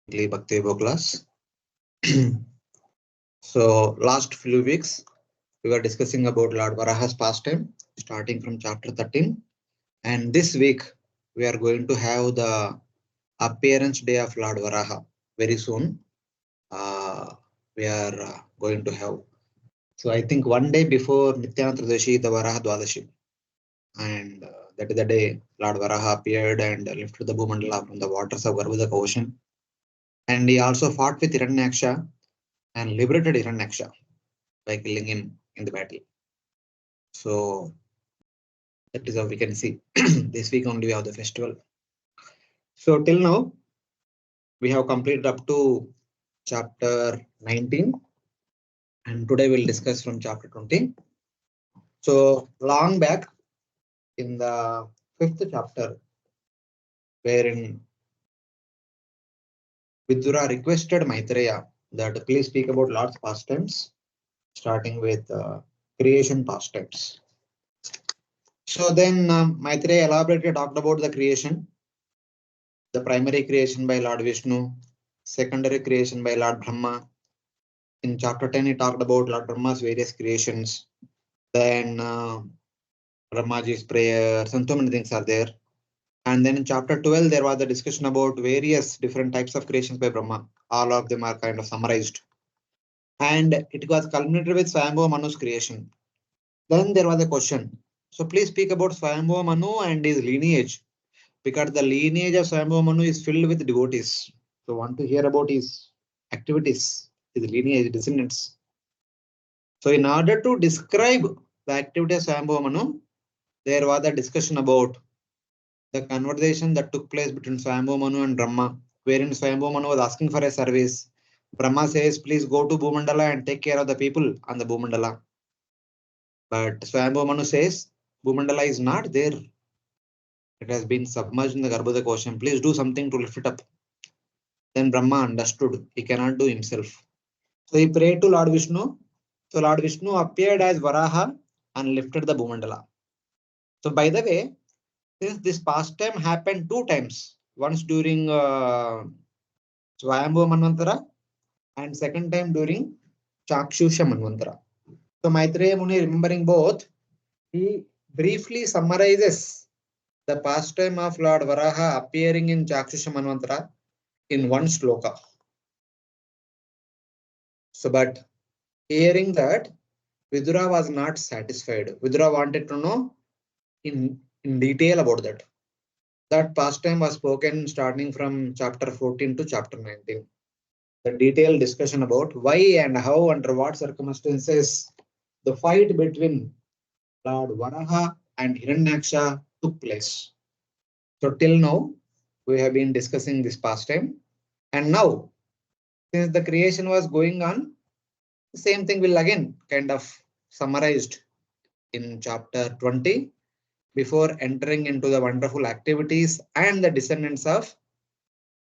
Bhakti class. So last few weeks we were discussing about Lord Varaha's pastime, starting from chapter 13. And this week we are going to have the appearance day of Lord Varaha very soon. We are going to have. So I think one day before Nityananda Tridashi, the Varaha Dwadashi. And that is the day Lord Varaha appeared and lifted the Bhumandala from the waters of Garbhodaka ocean. And he also fought with Hiranyaksha and liberated Hiranyaksha by killing him in the battle. So that is how we can see. This week only we have the festival. So till now, we have completed up to chapter 19. And today we'll discuss from chapter 20. So long back in the 5th chapter, wherein Vidura requested Maitreya that please speak about Lord's pastimes, starting with creation pastimes. So then Maitreya elaborately talked about the creation, the primary creation by Lord Vishnu, secondary creation by Lord Brahma. In chapter 10, he talked about Lord Brahma's various creations. Then Brahmaji's prayers and so many things are there. And then in chapter 12, there was a discussion about various different types of creations by Brahma. All of them are kind of summarized. And it was culminated with Swayambhuva Manu's creation. Then there was a question. So please speak about Swayambhuva Manu and his lineage, because the lineage of Swayambhuva Manu is filled with devotees. So want to hear about his activities, his lineage, descendants. So in order to describe the activity of Swayambhuva Manu, there was a discussion about the conversation that took place between Swayambhuva Manu and Brahma, wherein Swayambhuva Manu was asking for a service. Brahma says, please go to Bhumandala and take care of the people on the Bhumandala. But Swayambhuva Manu says, Bhumandala is not there. It has been submerged in the Garbhodaka ocean. Please do something to lift it up. Then Brahma understood he cannot do himself. So he prayed to Lord Vishnu. So Lord Vishnu appeared as Varaha and lifted the Bhumandala. So by the way, since this pastime happened 2 times, once during Swayambhuva Manvantara and second time during Chakshusha Manvantara. So Maitreya Muni, remembering both, he briefly summarizes the pastime of Lord Varaha appearing in Chakshusha Manvantara in one sloka. So, but hearing that, Vidura was not satisfied. Vidura wanted to know in detail about that. That pastime was spoken starting from chapter 14 to chapter 19. The detailed discussion about why and how, under what circumstances, the fight between Lord Varaha and Hiranyaksha took place. So till now, we have been discussing this pastime. And now, since the creation was going on, the same thing will again kind of summarized in chapter 20 before entering into the wonderful activities and the descendants of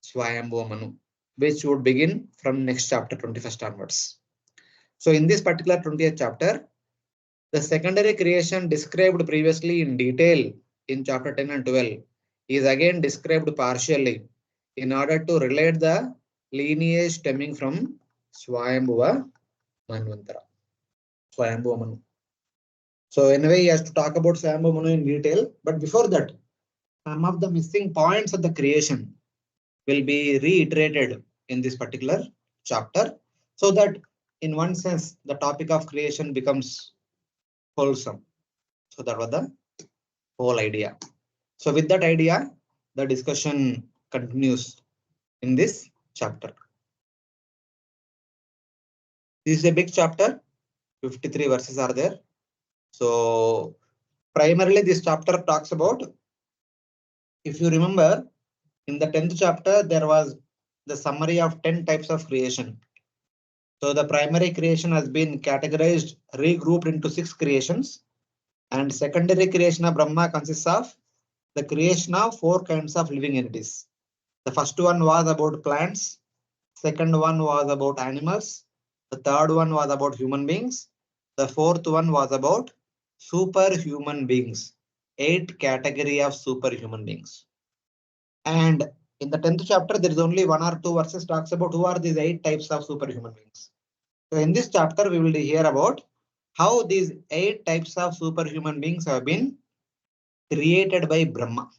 Swayambhuva Manu, which would begin from next chapter 21st onwards. So in this particular 20th chapter, the secondary creation described previously in detail in chapter 10 and 12 is again described partially in order to relate the lineage stemming from Swayambhuva Manvantara. Swayambhuva Manu. So anyway, he has to talk about Swayambhuva Manu in detail. But before that, some of the missing points of the creation will be reiterated in this particular chapter, so that in one sense, the topic of creation becomes wholesome. So that was the whole idea. So with that idea, the discussion continues in this chapter. This is a big chapter, 53 verses are there. So primarily this chapter talks about, if you remember, in the 10th chapter, there was the summary of 10 types of creation. So the primary creation has been categorized, regrouped into 6 creations. And secondary creation of Brahma consists of the creation of 4 kinds of living entities. The first one was about plants. Second one was about animals. The third one was about human beings. The fourth one was about superhuman beings. 8 category of superhuman beings. And In the 10th chapter, there is only 1 or 2 verses talks about who are these 8 types of superhuman beings. So in this chapter, we will hear about how these 8 types of superhuman beings have been created by Brahma.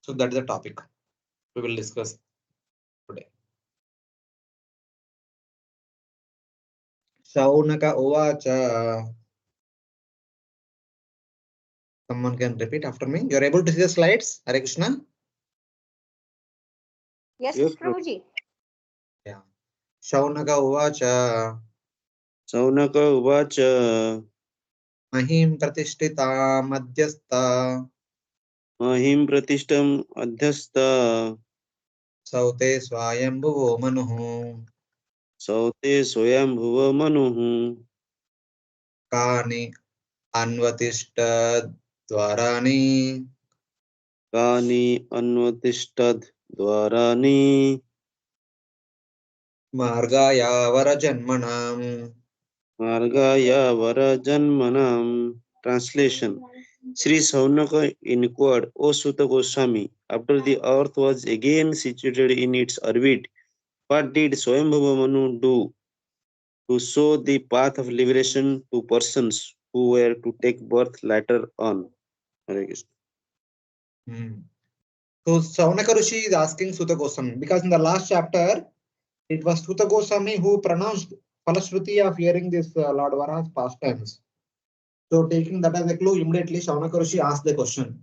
So that is the topic we will discuss today. Shaunaka Uvacha. Someone can repeat after me. You are able to see the slides, Hare Krishna? Yes, Yes, Prabhuji. Yeah. Shaunaka Uvacha. Saunaka Uvacha Mahim Pratishtita Madhyastha. Mahim Pratishtam Adhyastha Saute Swayambhuvo Manuhu. Saute Swayambhuva Manuhu Kani Anvatishta Dwarani. Kani Anvatishtad Dwarani Margaya Varajanmanam. Margaya Varajanmanam. Translation. Sri Saunaka inquired, O Suta Goswami, after the earth was again situated in its orbit, what did Swayambhuva Manu do to show the path of liberation to persons who were to take birth later on? Hare Krishna. So Saunaka Rishi is asking Suta Goswami because in the last chapter, it was Suta Goswami who pronounced Falashruti of hearing this Lord Vara's pastimes. So taking that as a clue, immediately Saunaka Rishi asked the question.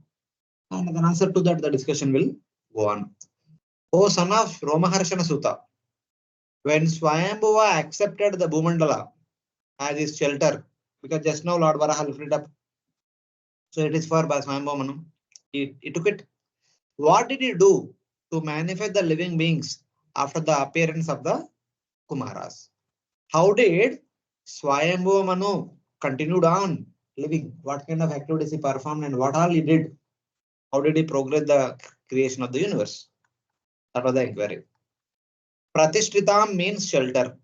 And in answer to that, the discussion will go on. O son of Romaharshana Suta, when Swayambhuva accepted the Bhumandala as his shelter, because just now Lord Varaha lifted up, so it is for Swayambhuva Manu. He took it. What did he do to manifest the living beings after the appearance of the Kumaras? How did Swayambhuva Manu continued on living? What kind of activities he performed and what all he did? How did he progress the creation of the universe? That was the inquiry. Pratishtritam means shelter.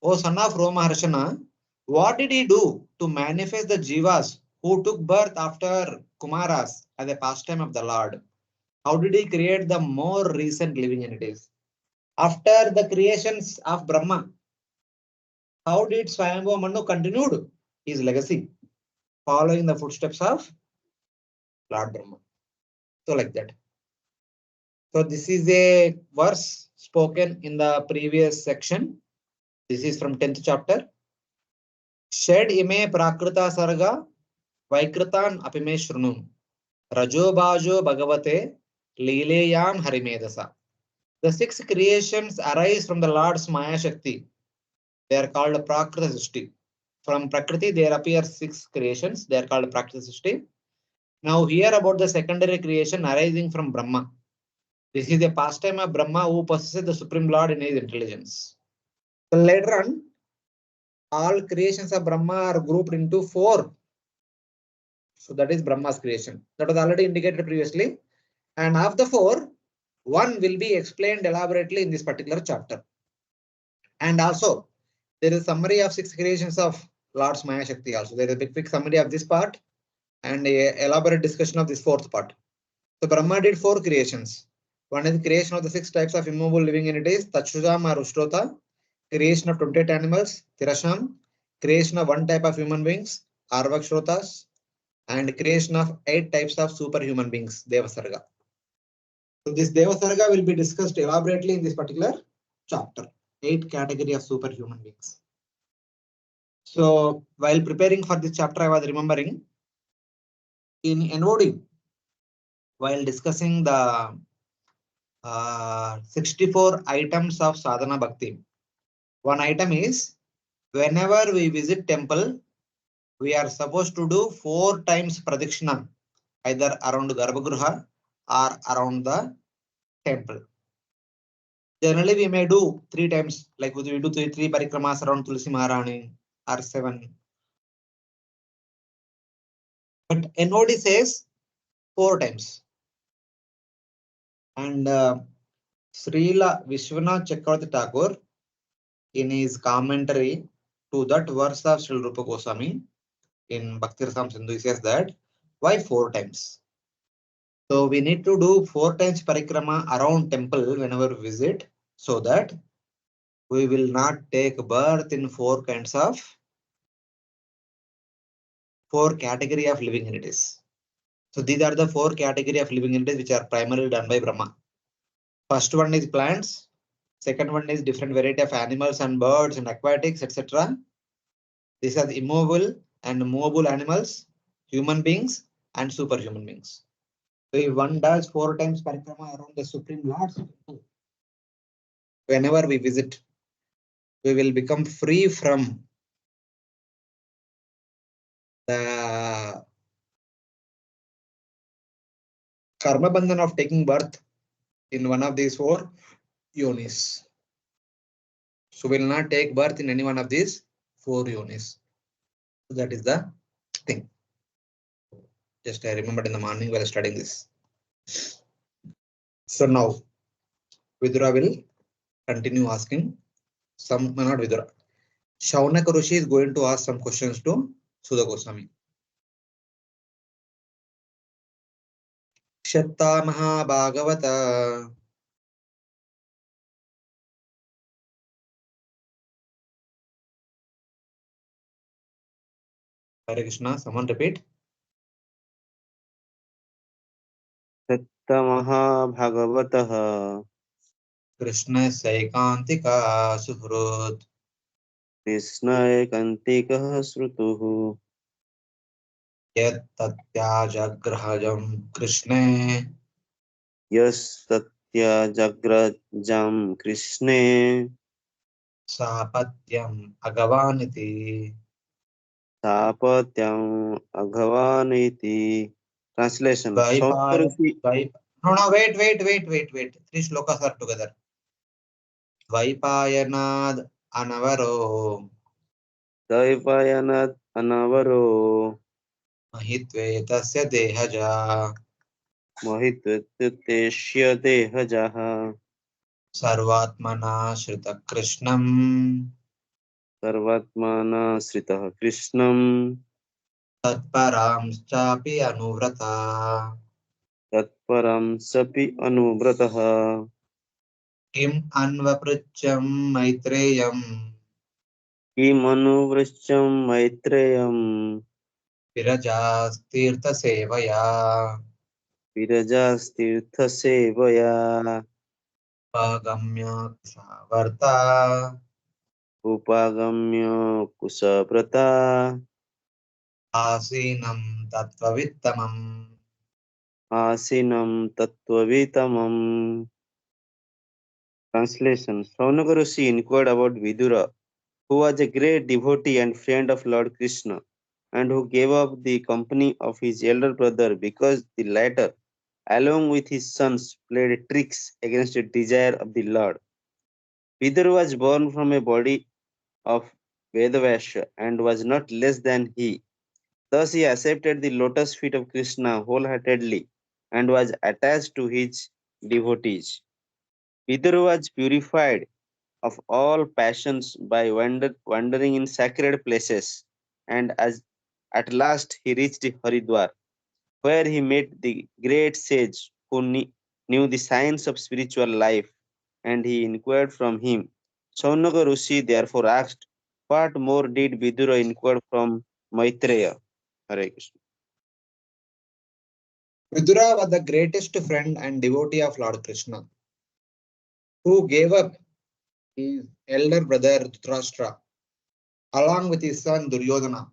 O son of Romaharshana, what did he do to manifest the Jivas who took birth after Kumaras as a pastime of the Lord? How did he create the more recent living entities? After the creations of Brahma, how did Swayambhuva Manu continued his legacy, following the footsteps of Lord Brahma? So like that. So this is a verse spoken in the previous section. This is from 10th chapter. Shed ime prakrita sarga vaikritan apime shrunum rajo bajo bhagavate leeleyam harimedasa. The 6 creations arise from the Lord's Maya Shakti. They are called Prakriti Srishti. From Prakriti, there appear 6 creations. They are called Prakriti Srishti. Now, hear about the secondary creation arising from Brahma. This is a pastime of Brahma who possesses the Supreme Lord in his intelligence. So later on, all creations of Brahma are grouped into 4. So that is Brahma's creation. That was already indicated previously. And of the 4, 1 will be explained elaborately in this particular chapter. And also, there is summary of 6 creations of Lord's Maya Shakti also. There is a quick summary of this part and a elaborate discussion of this 4th part. So Brahma did 4 creations. One is creation of the 6 types of immovable living entities, Tachujam or Ushtrota, creation of 28 animals, Tirasham, creation of 1 type of human beings, Arvakshrotas, and creation of 8 types of superhuman beings, Devasarga. So this Devasarga will be discussed elaborately in this particular chapter. 8 category of superhuman beings. So while preparing for this chapter, I was remembering in NOD, while discussing the 64 items of sadhana bhakti, one item is whenever we visit temple, we are supposed to do 4 times pradikshina, either around Garbhagruha or around the temple. Generally, we may do 3 times, like we do 3 parikramas around Tulsi Maharani or 7. But NOD says 4 times. And Srila Vishwanath Chakravarti Thakur, in his commentary to that verse of Srila Rupa Goswami in Bhakti Rasam Sindhu, he says that why 4 times? So we need to do 4 times parikrama around temple whenever we visit, so that we will not take birth in 4 kinds of 4 category of living entities. So these are the 4 category of living entities which are primarily done by Brahma. First one is plants. Second one is different variety of animals and birds and aquatics, etc. These are the immovable and movable animals, human beings, and superhuman beings. So if one does 4 times parikrama around the Supreme Lord's temple, whenever we visit, we will become free from the karma bandhan of taking birth in one of these 4 yonis. So we will not take birth in any one of these 4 yonis. So that is the thing. Just I remembered in the morning while studying this. So now Vidura will continue asking some, not Vidura. Shaunaka Rishi is going to ask some questions to Sudha Goswami. Kshatta Mahabhagavata. Hare Krishna, someone repeat. Bhagavataha Krishna Saikantika Suhrut. Krishnaya Kantikah Srutuhu Yat Tatyajagrahajam Krishna Yas Satya Jagrajam Krishne Sapatyam Agavaniti. Tapatyam Aghavaniti. Translation. Vaipaya, Saundarshi no, wait. 3 shlokas are together. Vaipayanad Anavaro Daivayanat Anavaro Mahitve Tasya Dehaja Mohitveteshya Dehajaha Sarvatmana Shrita Krishnam Sarvatmana Sritah Krishnam Tatparam Chapi Anuvrata Tatparam Sapi Anubrataha Kim Anvaprucham Maitreyam Kimanuvrischam Maitreyam Virajas Tirtha Sevaya Virajastirtha Sevaya Pagamya Savarta Upagamya Kusaprata Asinam Tattvavittamam. Asinam Tattvavitamam. Translation. Saunaka Rishi inquired about Vidura, who was a great devotee and friend of Lord Krishna, and who gave up the company of his elder brother because the latter, along with his sons, played tricks against the desire of the Lord. Vidura was born from a body of Vaibhav and was not less than he. Thus he accepted the lotus feet of Krishna wholeheartedly and was attached to his devotees. Vidura was purified of all passions by wandering in sacred places, and at last he reached Haridwar, where he met the great sage who knew the science of spiritual life, and he inquired from him. Saunaka Rishi therefore asked, what more did Vidura inquire from Maitreya? Hare Krishna. Vidura was the greatest friend and devotee of Lord Krishna, who gave up his elder brother Dhritarashtra along with his son Duryodhana,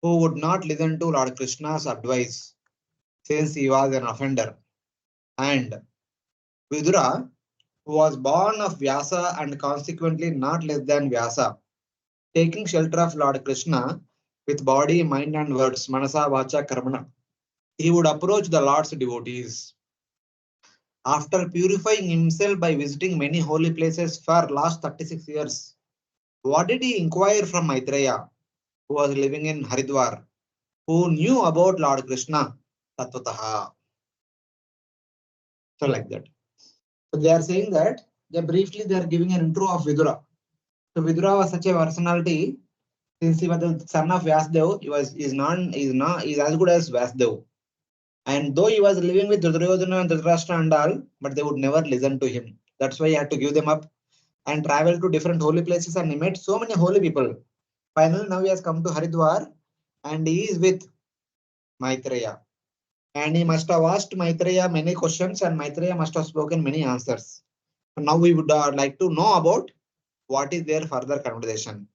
who would not listen to Lord Krishna's advice since he was an offender. And Vidura, who was born of Vyasa and consequently not less than Vyasa, taking shelter of Lord Krishna with body, mind, and words, Manasa, Vacha, Karmana, he would approach the Lord's devotees. After purifying himself by visiting many holy places for last 36 years, what did he inquire from Maitreya, who was living in Haridwar, who knew about Lord Krishna, Tattvataha? So like that. So they are saying that they are giving an intro of Vidura. So Vidura was such a personality. Since he was the son of Vyasdev, he is as good as Vyasdev. And though he was living with Duryodhana and Dhritarashtra and all, but they would never listen to him. That's why he had to give them up and travel to different holy places, and he met so many holy people. Finally, now he has come to Haridwar and he is with Maitreya. And he must have asked Maitreya many questions, and Maitreya must have spoken many answers. Now we would like to know about what is their further conversation.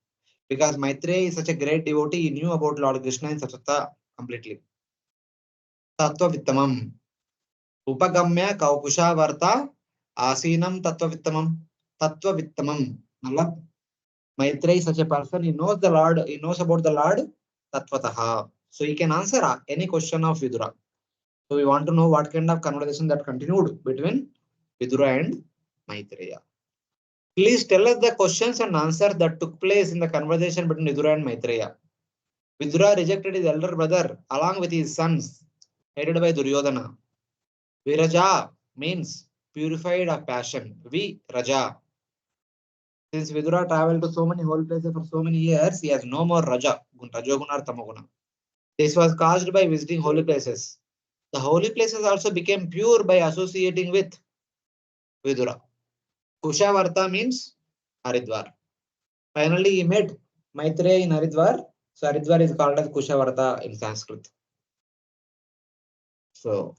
Because Maitreya is such a great devotee, he knew about Lord Krishna in Satsata completely. Tattva Vittamam. Upagamya Kaukusha Varta Asinam Tattva Vittamam. Tattva Vittamam. Matlab, Maitreya is such a person, he knows the Lord, he knows about the Lord Tattvataha. So he can answer any question of Vidura. So we want to know what kind of conversation that continued between Vidura and Maitreya. Please tell us the questions and answers that took place in the conversation between Vidura and Maitreya. Vidura rejected his elder brother along with his sons, headed by Duryodhana. Viraja means purified of passion. Raja. Since Vidura traveled to so many holy places for so many years, he has no more Raja, Rajoguna or Tamoguna. This was caused by visiting holy places. The holy places also became pure by associating with Vidura. Kushavarta means Haridwar. Finally, he met Maitreya in Haridwar. So Haridwar is called as Kushavarta in Sanskrit. So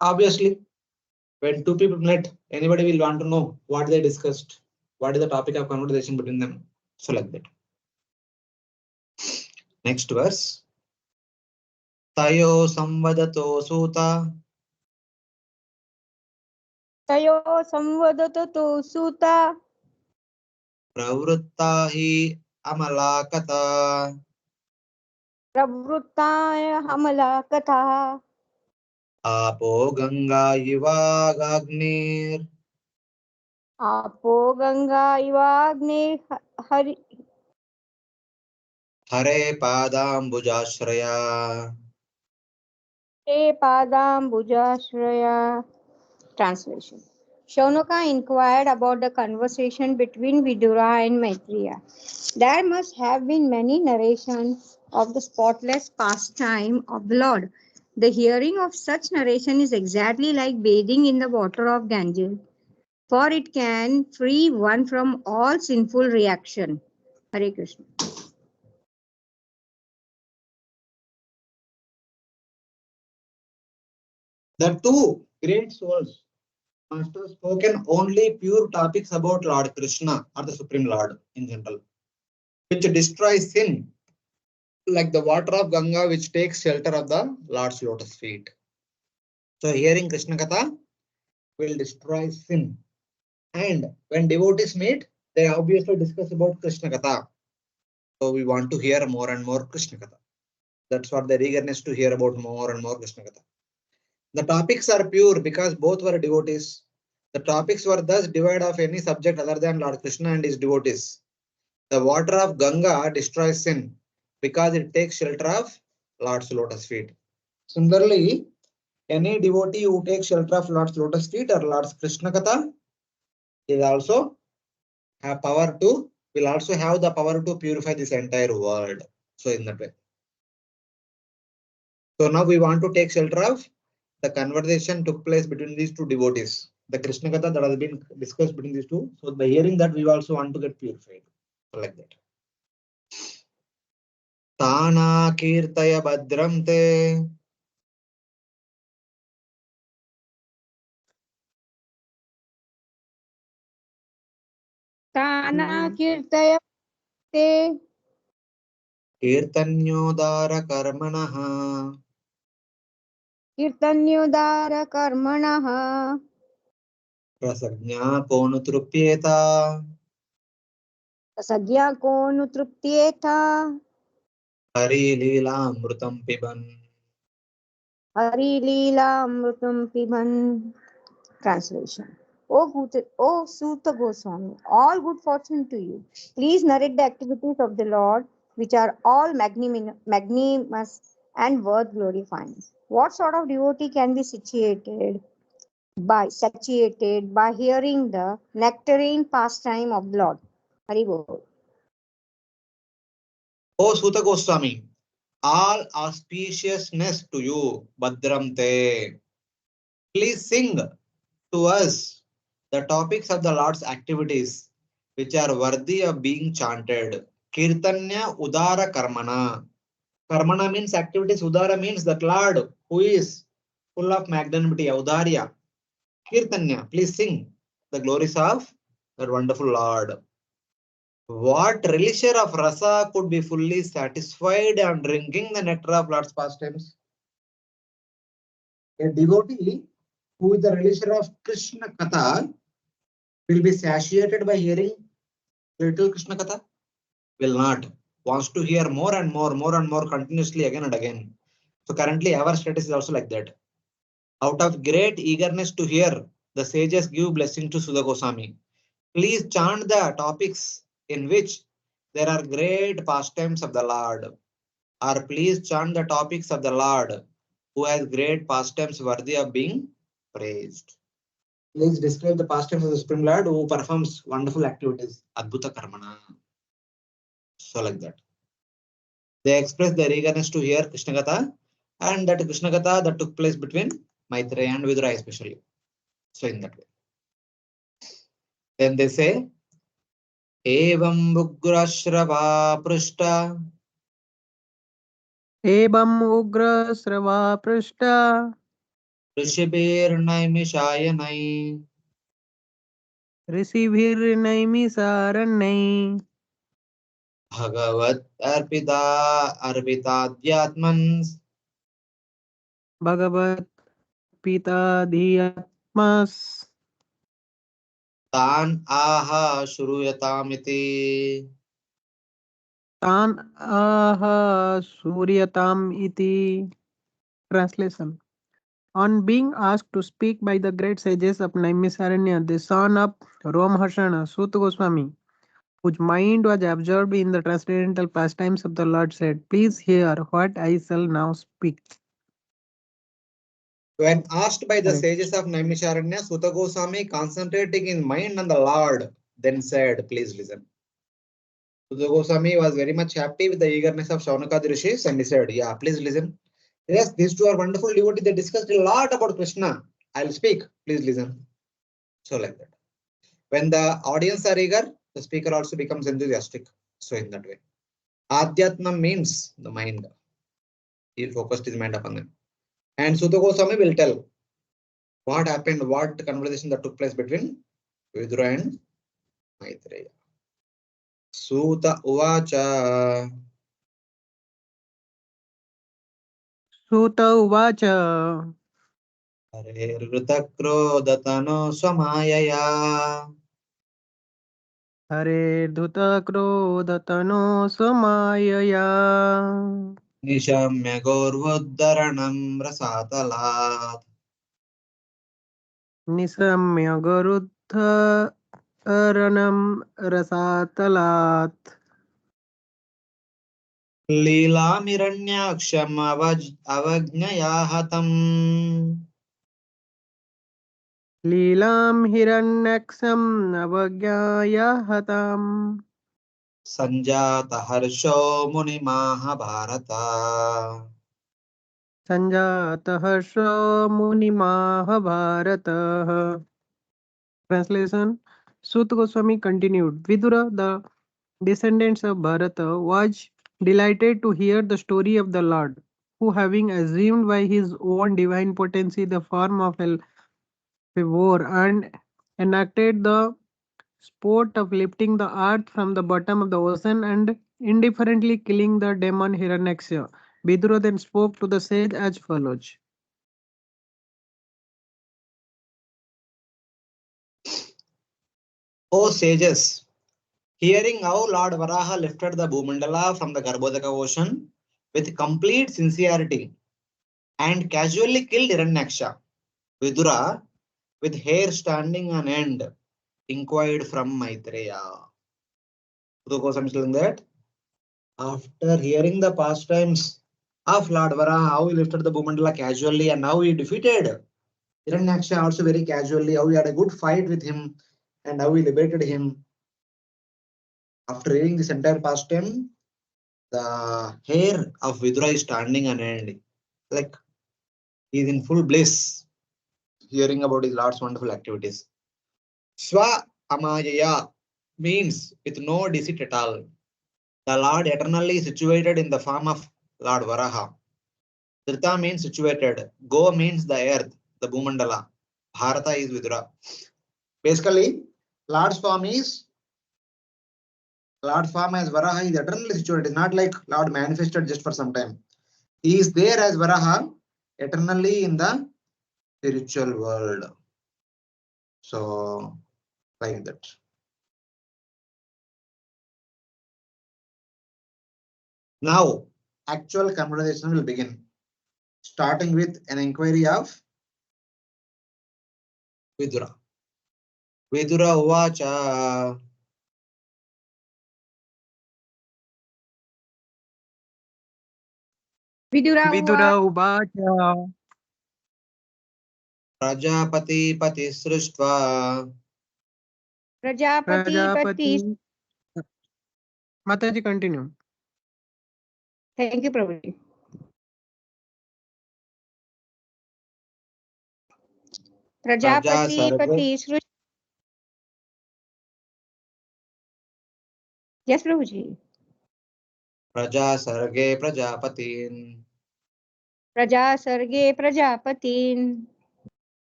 obviously, when two people met, anybody will want to know what they discussed, what is the topic of conversation between them. So like that. Next verse. Tayo samvadato suta Tayo samvadato suta pravritta hi amalakata pravruttaya hamala katha apo ganga ivagnir apo ganga ivagne hari hare padambujashraya. padambujashraya. Translation. Shaunaka inquired about the conversation between Vidura and Maitreya. There must have been many narrations of the spotless pastime of the Lord. The hearing of such narration is exactly like bathing in the water of Ganges, for it can free one from all sinful reaction. Hare Krishna. The two great souls must have spoken only pure topics about Lord Krishna or the Supreme Lord in general, which destroys sin, like the water of Ganga, which takes shelter of the Lord's lotus feet. So hearing Krishna Katha will destroy sin. And when devotees meet, they obviously discuss about Krishna Katha. So we want to hear more and more Krishna Katha. That's what their eagerness to hear about more and more Krishna Katha. The topics are pure because both were devotees. The topics were thus devoid of any subject other than Lord Krishna and his devotees. The water of Ganga destroys sin because it takes shelter of Lord's lotus feet. Similarly, any devotee who takes shelter of Lord's lotus feet or Lord's Krishna Katha is also have power to will also have the power to purify this entire world. So in that way. So now we want to take shelter of the conversation took place between these two devotees. The Krishna Katha that has been discussed between these two. So by hearing that, we also want to get purified. So like that. Tana kirtaya badram te Tana kirtaya te kirtanyodara karmanaha kirtanyodara karmanaha prasajna konu trupyeta Sadhya ko nutruptyetha hari lila amrutam piban. Hari Leela Amrutam Piban. Translation. O Suta Goswami, all good fortune to you. Please narrate the activities of the Lord, which are all magnanimous and worth glorifying. What sort of devotee can be satiated by hearing the nectarine pastime of the Lord? Hari Bol. O Suta Goswami, All auspiciousness to you, Badram Te. Please sing to us the topics of the Lord's activities which are worthy of being chanted. Kirtanya Udara Karmana. Karmana means activities, Udara means that Lord who is full of magnanimity, Udarya. Kirtanya, please sing the glories of that wonderful Lord. What relisher of rasa could be fully satisfied on drinking the nectar of Lord's pastimes? A devotee who is the relisher of Krishna Katha will be satiated by hearing little Krishna Katha? Will not. Wants to hear more and more continuously again and again. So currently our status is also like that. Out of great eagerness to hear, the sages give blessing to Sudha Goswami. Please chant the topics in which there are great pastimes of the Lord. Or please chant the topics of the Lord who has great pastimes worthy of being praised. Please describe the pastimes of the Supreme Lord who performs wonderful activities. Adbhuta Karmana. So like that. They express their eagerness to hear Krishna Katha and that Krishna Katha that took place between Maitreya and Vidura especially. So in that way. Then they say, Evam Ugrashrava Prishta एवम् उग्रस्रवा पृष्टा Rishibir Naimishayanai ऋषिभिर्नैमिसारण्यै Bhagavat Arpitadyatman भगवत् पिताधियात्मस् Tan Aha Shuruyatamiti. तान् आह सूर्यताम् इति. Translation. On being asked to speak by the great sages of Naimisaranya, the son of Romhashana, Sut Goswami, whose mind was absorbed in the transcendental pastimes of the Lord, said, "Please hear what I shall now speak." When asked by the Correct. sages of Naimisharanya, Sutta Goswami, concentrating his mind on the Lord, then said, please listen. Sutta Goswami was very much happy with the eagerness of Shaunaka Rishis and he said, yeah, please listen. Yes, these two are wonderful devotees. They discussed a lot about Krishna. I'll speak. Please listen. So like that. When the audience are eager, the speaker also becomes enthusiastic. So in that way. Adhyatma means the mind. He focused his mind upon them. And Sutta Goswami will tell what happened, what conversation that took place between Vidura and Maitreya. Suta Uvacha. Suta uvacha Hare Rృతక్రోధతనో Swamayaya. Hare Dhuta Krodhatano Samayaya Nishamya Gorvodharanam Rasatalat. Nisamya Garudha Aranam Rasatalat Leelamiranyaksham avajnayahatam. Leelam Hiranyaksam Navagyaya Hatam Sanjata Harsho Muni Mahabharata. Sanjata Harsha Muni Mahabharata. Translation. Sut Goswami continued. Vidura, the descendants of Bharata, was delighted to hear the story of the Lord, who, having assumed by his own divine potency the form of a war and enacted the sport of lifting the earth from the bottom of the ocean and indifferently killing the demon Hiranyaksha. Vidura then spoke to the sage as follows. O sages, hearing how Lord Varaha lifted the Bhumandala from the Garbhodaka ocean with complete sincerity and casually killed Hiranyaksha, Vidura, with hair standing on end, inquired from Maitreya. Sutta Goswami is telling that after hearing the pastimes of Lord Varaha, how he lifted the Bhumandala casually and how he defeated Hiranyaksha also very casually, how he had a good fight with him and how he liberated him. After reading this entire pastime, the hair of Vidura is standing on end, like he is in full bliss, hearing about his Lord's wonderful activities. Swa Amayaya means with no deceit at all. The Lord eternally situated in the form of Lord Varaha. Trita means situated. Go means the earth, the Bhumandala. Bharata is Vidura. Basically, Lord's form is Lord's form as Varaha is eternally situated. It's not like Lord manifested just for some time. He is there as Varaha eternally in the spiritual world. So, like that. Now, actual conversation will begin, starting with an inquiry of Vidura. Vidura Uvacha. Vidura Vidura Uva Uvacha. Prajapati Pati Srishtva. Prajapati Pati. Prajapati. Mataji, continue. Thank you, Prabhuji. Praja Prajapati Sarve. Pati Srush. Yes, Prabhuji. Praja Sarge Prajapatin. Praja Sarge Prajapatin.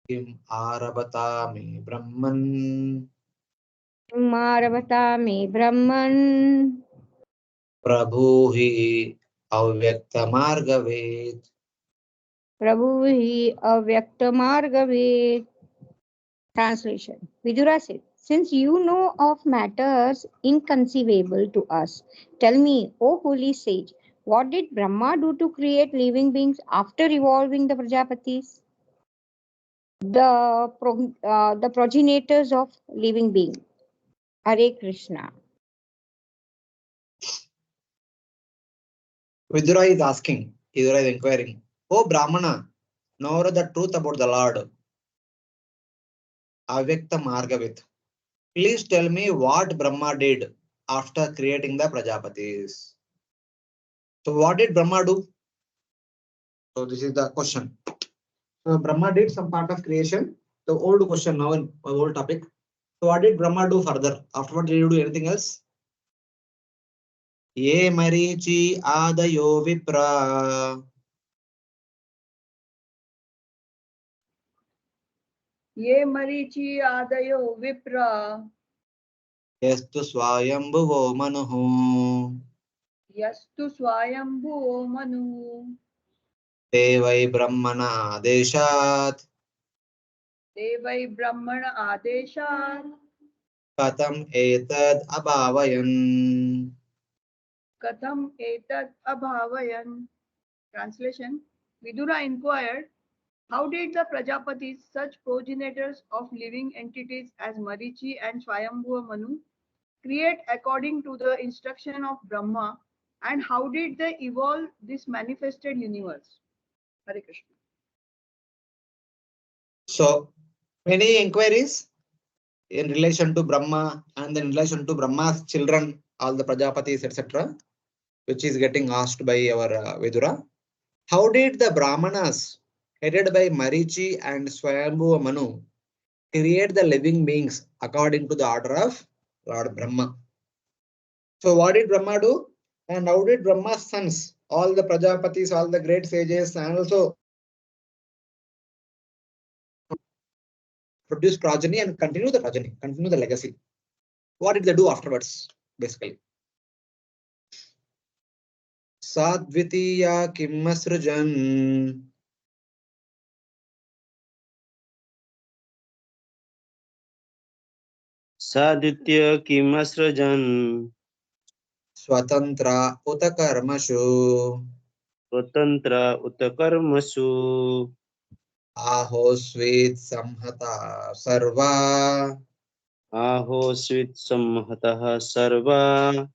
Kim Arabatami Brahman. Maravata me Brahman. Prabhuhi Avyakta Margavet. Prabhu hi avyakta margavet. Translation. Vidura said, since you know of matters inconceivable to us, tell me, O holy sage, what did Brahma do to create living beings after evolving the Prajapatis? The progenitors of living being. Hare Krishna. Vidura is asking, Vidura is inquiring, O Brahmana, know the truth about the Lord. Avyakta Margavet. Please tell me what Brahma did after creating the Prajapatis. So what did Brahma do? So this is the question. So Brahma did some part of creation. The old question now in old topic. So what did Brahma do further? Afterward, did he do anything else? Ye marichi adayo vipra. ये मरीचि आदयो विप्र Yastu swayambhuvo manuhu. यस्तु स्वायंभुवो Manu Devai brahmana adeshat. देवै ब्रह्मण आदेशात् Katam etad abhavayan. कथम एतत् अभावयन्. Translation. Vidura inquired, how did the Prajapatis, such progenitors of living entities as Marichi and Swayambhuva Manu, create according to the instruction of Brahma, and how did they evolve this manifested universe? Hare Krishna. So many inquiries in relation to Brahma and in relation to Brahma's children, all the Prajapatis, etc., which is getting asked by our Vidura. How did the Brahmanas, headed by Marichi and Swayambhuva Manu, create the living beings according to the order of Lord Brahma? So what did Brahma do? And how did Brahma's sons, all the Prajapatis, all the great sages, and also produce progeny and continue the progeny, continue the legacy? What did they do afterwards, basically? Sadvitiya Kimmasrujan. Saditya Kimasrajan Swatantra Utakarmashu. Swatantra Utakarmasu Aho Svet Samhata Sarva. Aho Svit Samhataha Sarva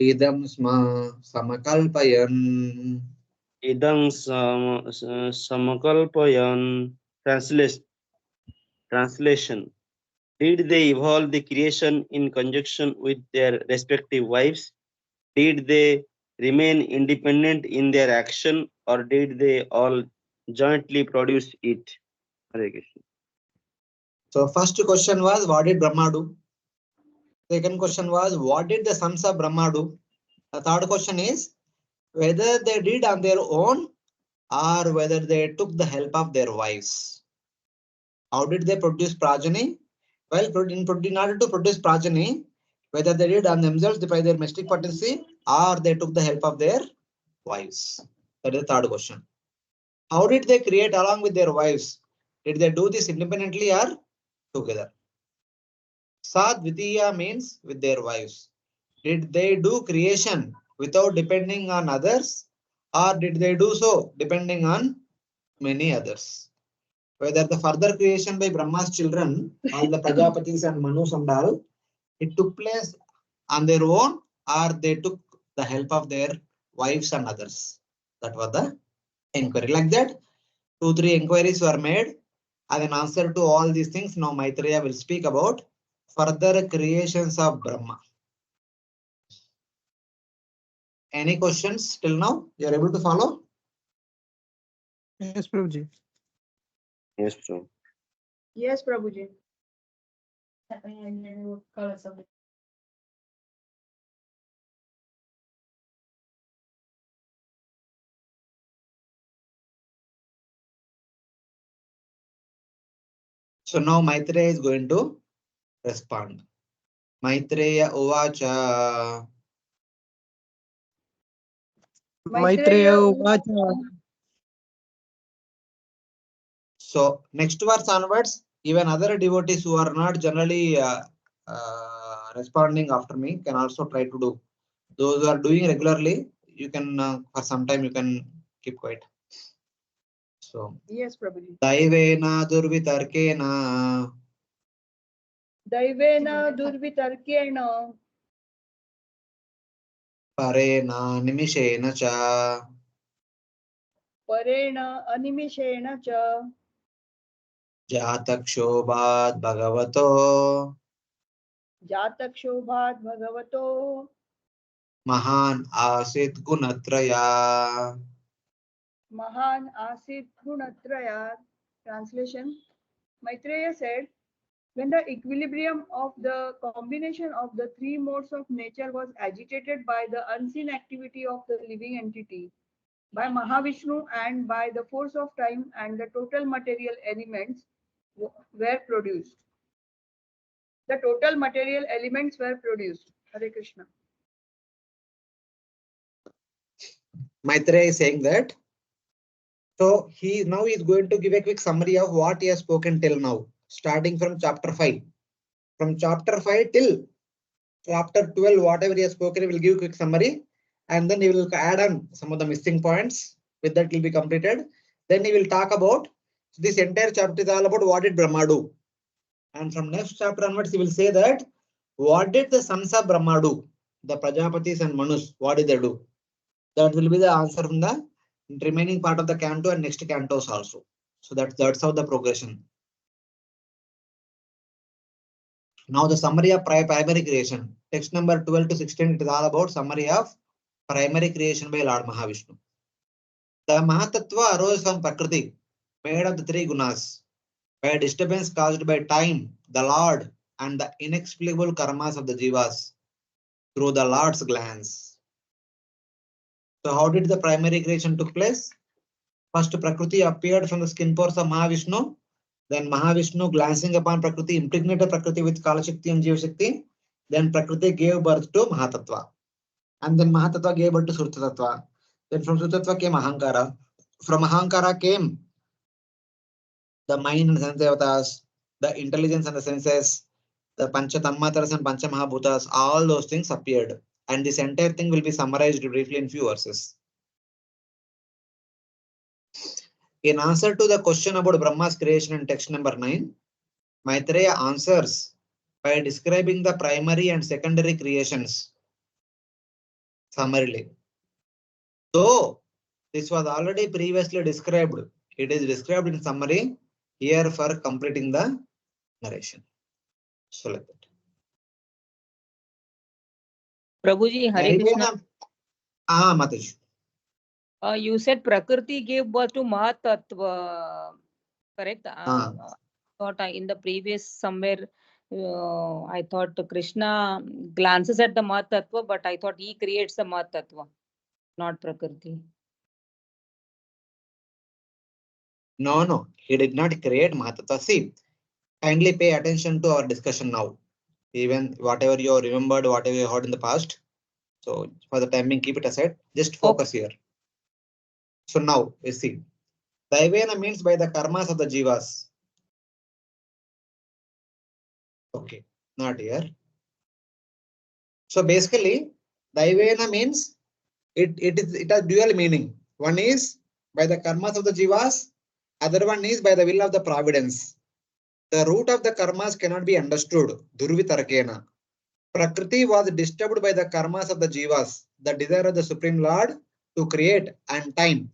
Idam Sma Samakalpayan. Idang Samakalpayan. Translation. Did they evolve the creation in conjunction with their respective wives? Did they remain independent in their action, or did they all jointly produce it? Hare Krishna. So first question was, what did Brahma do? Second question was, what did the sons of Brahma do? The third question is, whether they did on their own or whether they took the help of their wives. How did they produce progeny? Well, in order to produce progeny, whether they did on themselves by their mystic potency or they took the help of their wives. That is the third question. How did they create along with their wives? Did they do this independently or together? Sadvitiya means with their wives. Did they do creation without depending on others, or did they do so depending on many others? Whether the further creation by Brahma's children, all the Prajapatis and Manus and all, it took place on their own or they took the help of their wives and others. That was the inquiry. Like that, 2-3 inquiries were made. As an answer to all these things, now Maitreya will speak about further creations of Brahma. Any questions till now? You are able to follow? Yes, Prabhuji. Yes, Prabhu. Yes, Prabhuji. So now Maitreya is going to respond. Maitreya Uvacha. Maitreya Uvacha. So next verse onwards, even other devotees who are not generally responding after me can also try to do. Those who are doing regularly, you can for some time you can keep quiet. So Yes, Prabhuji. Daivena Durvitarkena Daivena durvitarkena Parena Nimishena Cha parena animishena cha Jatakshobhat Bhagavato jatak shobhat bhagavato Mahan Asit Gunatraya. mahan asit gunatrayat. Translation. Maitreya said, when the equilibrium of the combination of the three modes of nature was agitated by the unseen activity of the living entity, by Mahavishnu and by the force of time, and the total material elements were produced. The total material elements were produced. Hare Krishna. Maitreya is saying that. So he now is going to give a quick summary of what he has spoken till now, starting from chapter 5. From chapter 5 till chapter 12, whatever he has spoken, he will give a quick summary, and then he will add on some of the missing points. With that, it will be completed. Then he will talk about this entire chapter is all about what did Brahma do. And from next chapter onwards, he will say that what did the sons of Brahma do? The Prajapatis and Manus, what did they do? That will be the answer from the remaining part of the canto and next cantos also. So that's how the progression. Now the summary of primary creation. Text number 12 to 16, it is all about summary of primary creation by Lord Mahavishnu. The Mahatattva arose from Prakriti, made of the three gunas. By a disturbance caused by time, the Lord, and the inexplicable karmas of the jivas through the Lord's glance. So how did the primary creation took place? First, Prakriti appeared from the skin pores of Mahavishnu. Then Mahavishnu, glancing upon Prakriti, impregnated Prakriti with Kala Shakti and Jiva Shakti. Then Prakriti gave birth to Mahatattva. And then Mahatattva gave birth to Srutatattva. Then from Srutatattva came Ahankara. From Ahankara came the mind and sense devatas, the intelligence and the senses, the Pancha Tanmataras and Pancha Mahabhutas, all those things appeared. And this entire thing will be summarized briefly in few verses. In answer to the question about Brahma's creation in text number 9, Maitreya answers by describing the primary and secondary creations summarily. Though this was already previously described, it is described in summary here for completing the narration. So like that. Prabhuji, Hare Krishna. Mataji. You said Prakriti gave birth to Mahatattva, correct? Thought in the previous somewhere, I thought Krishna glances at the Mahatattva, but I thought he creates the Mahatattva, not Prakriti. No, he did not create Mahatattva. See, kindly pay attention to our discussion now. Even whatever you remembered, whatever you heard in the past. So for the timing, keep it aside. Just focus here. So now we see. Daivena means by the karmas of the jivas. Okay, not here. So basically, Daivena means it has dual meaning. One is by the karmas of the jivas, other one is by the will of the providence. The root of the karmas cannot be understood. Durvitarakena. Prakriti was disturbed by the karmas of the jivas, the desire of the Supreme Lord to create and time.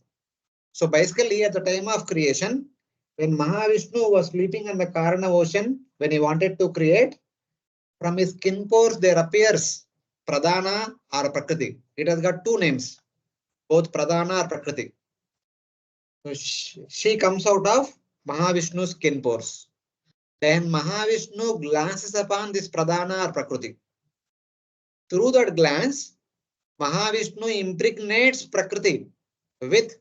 So basically, at the time of creation, when Mahavishnu was sleeping in the Karana ocean, when he wanted to create, from his skin pores there appears Pradhana or Prakriti. It has got two names, both Pradhana or Prakriti. So she comes out of Mahavishnu's skin pores. Then Mahavishnu glances upon this Pradhana or Prakriti. Through that glance, Mahavishnu impregnates Prakriti with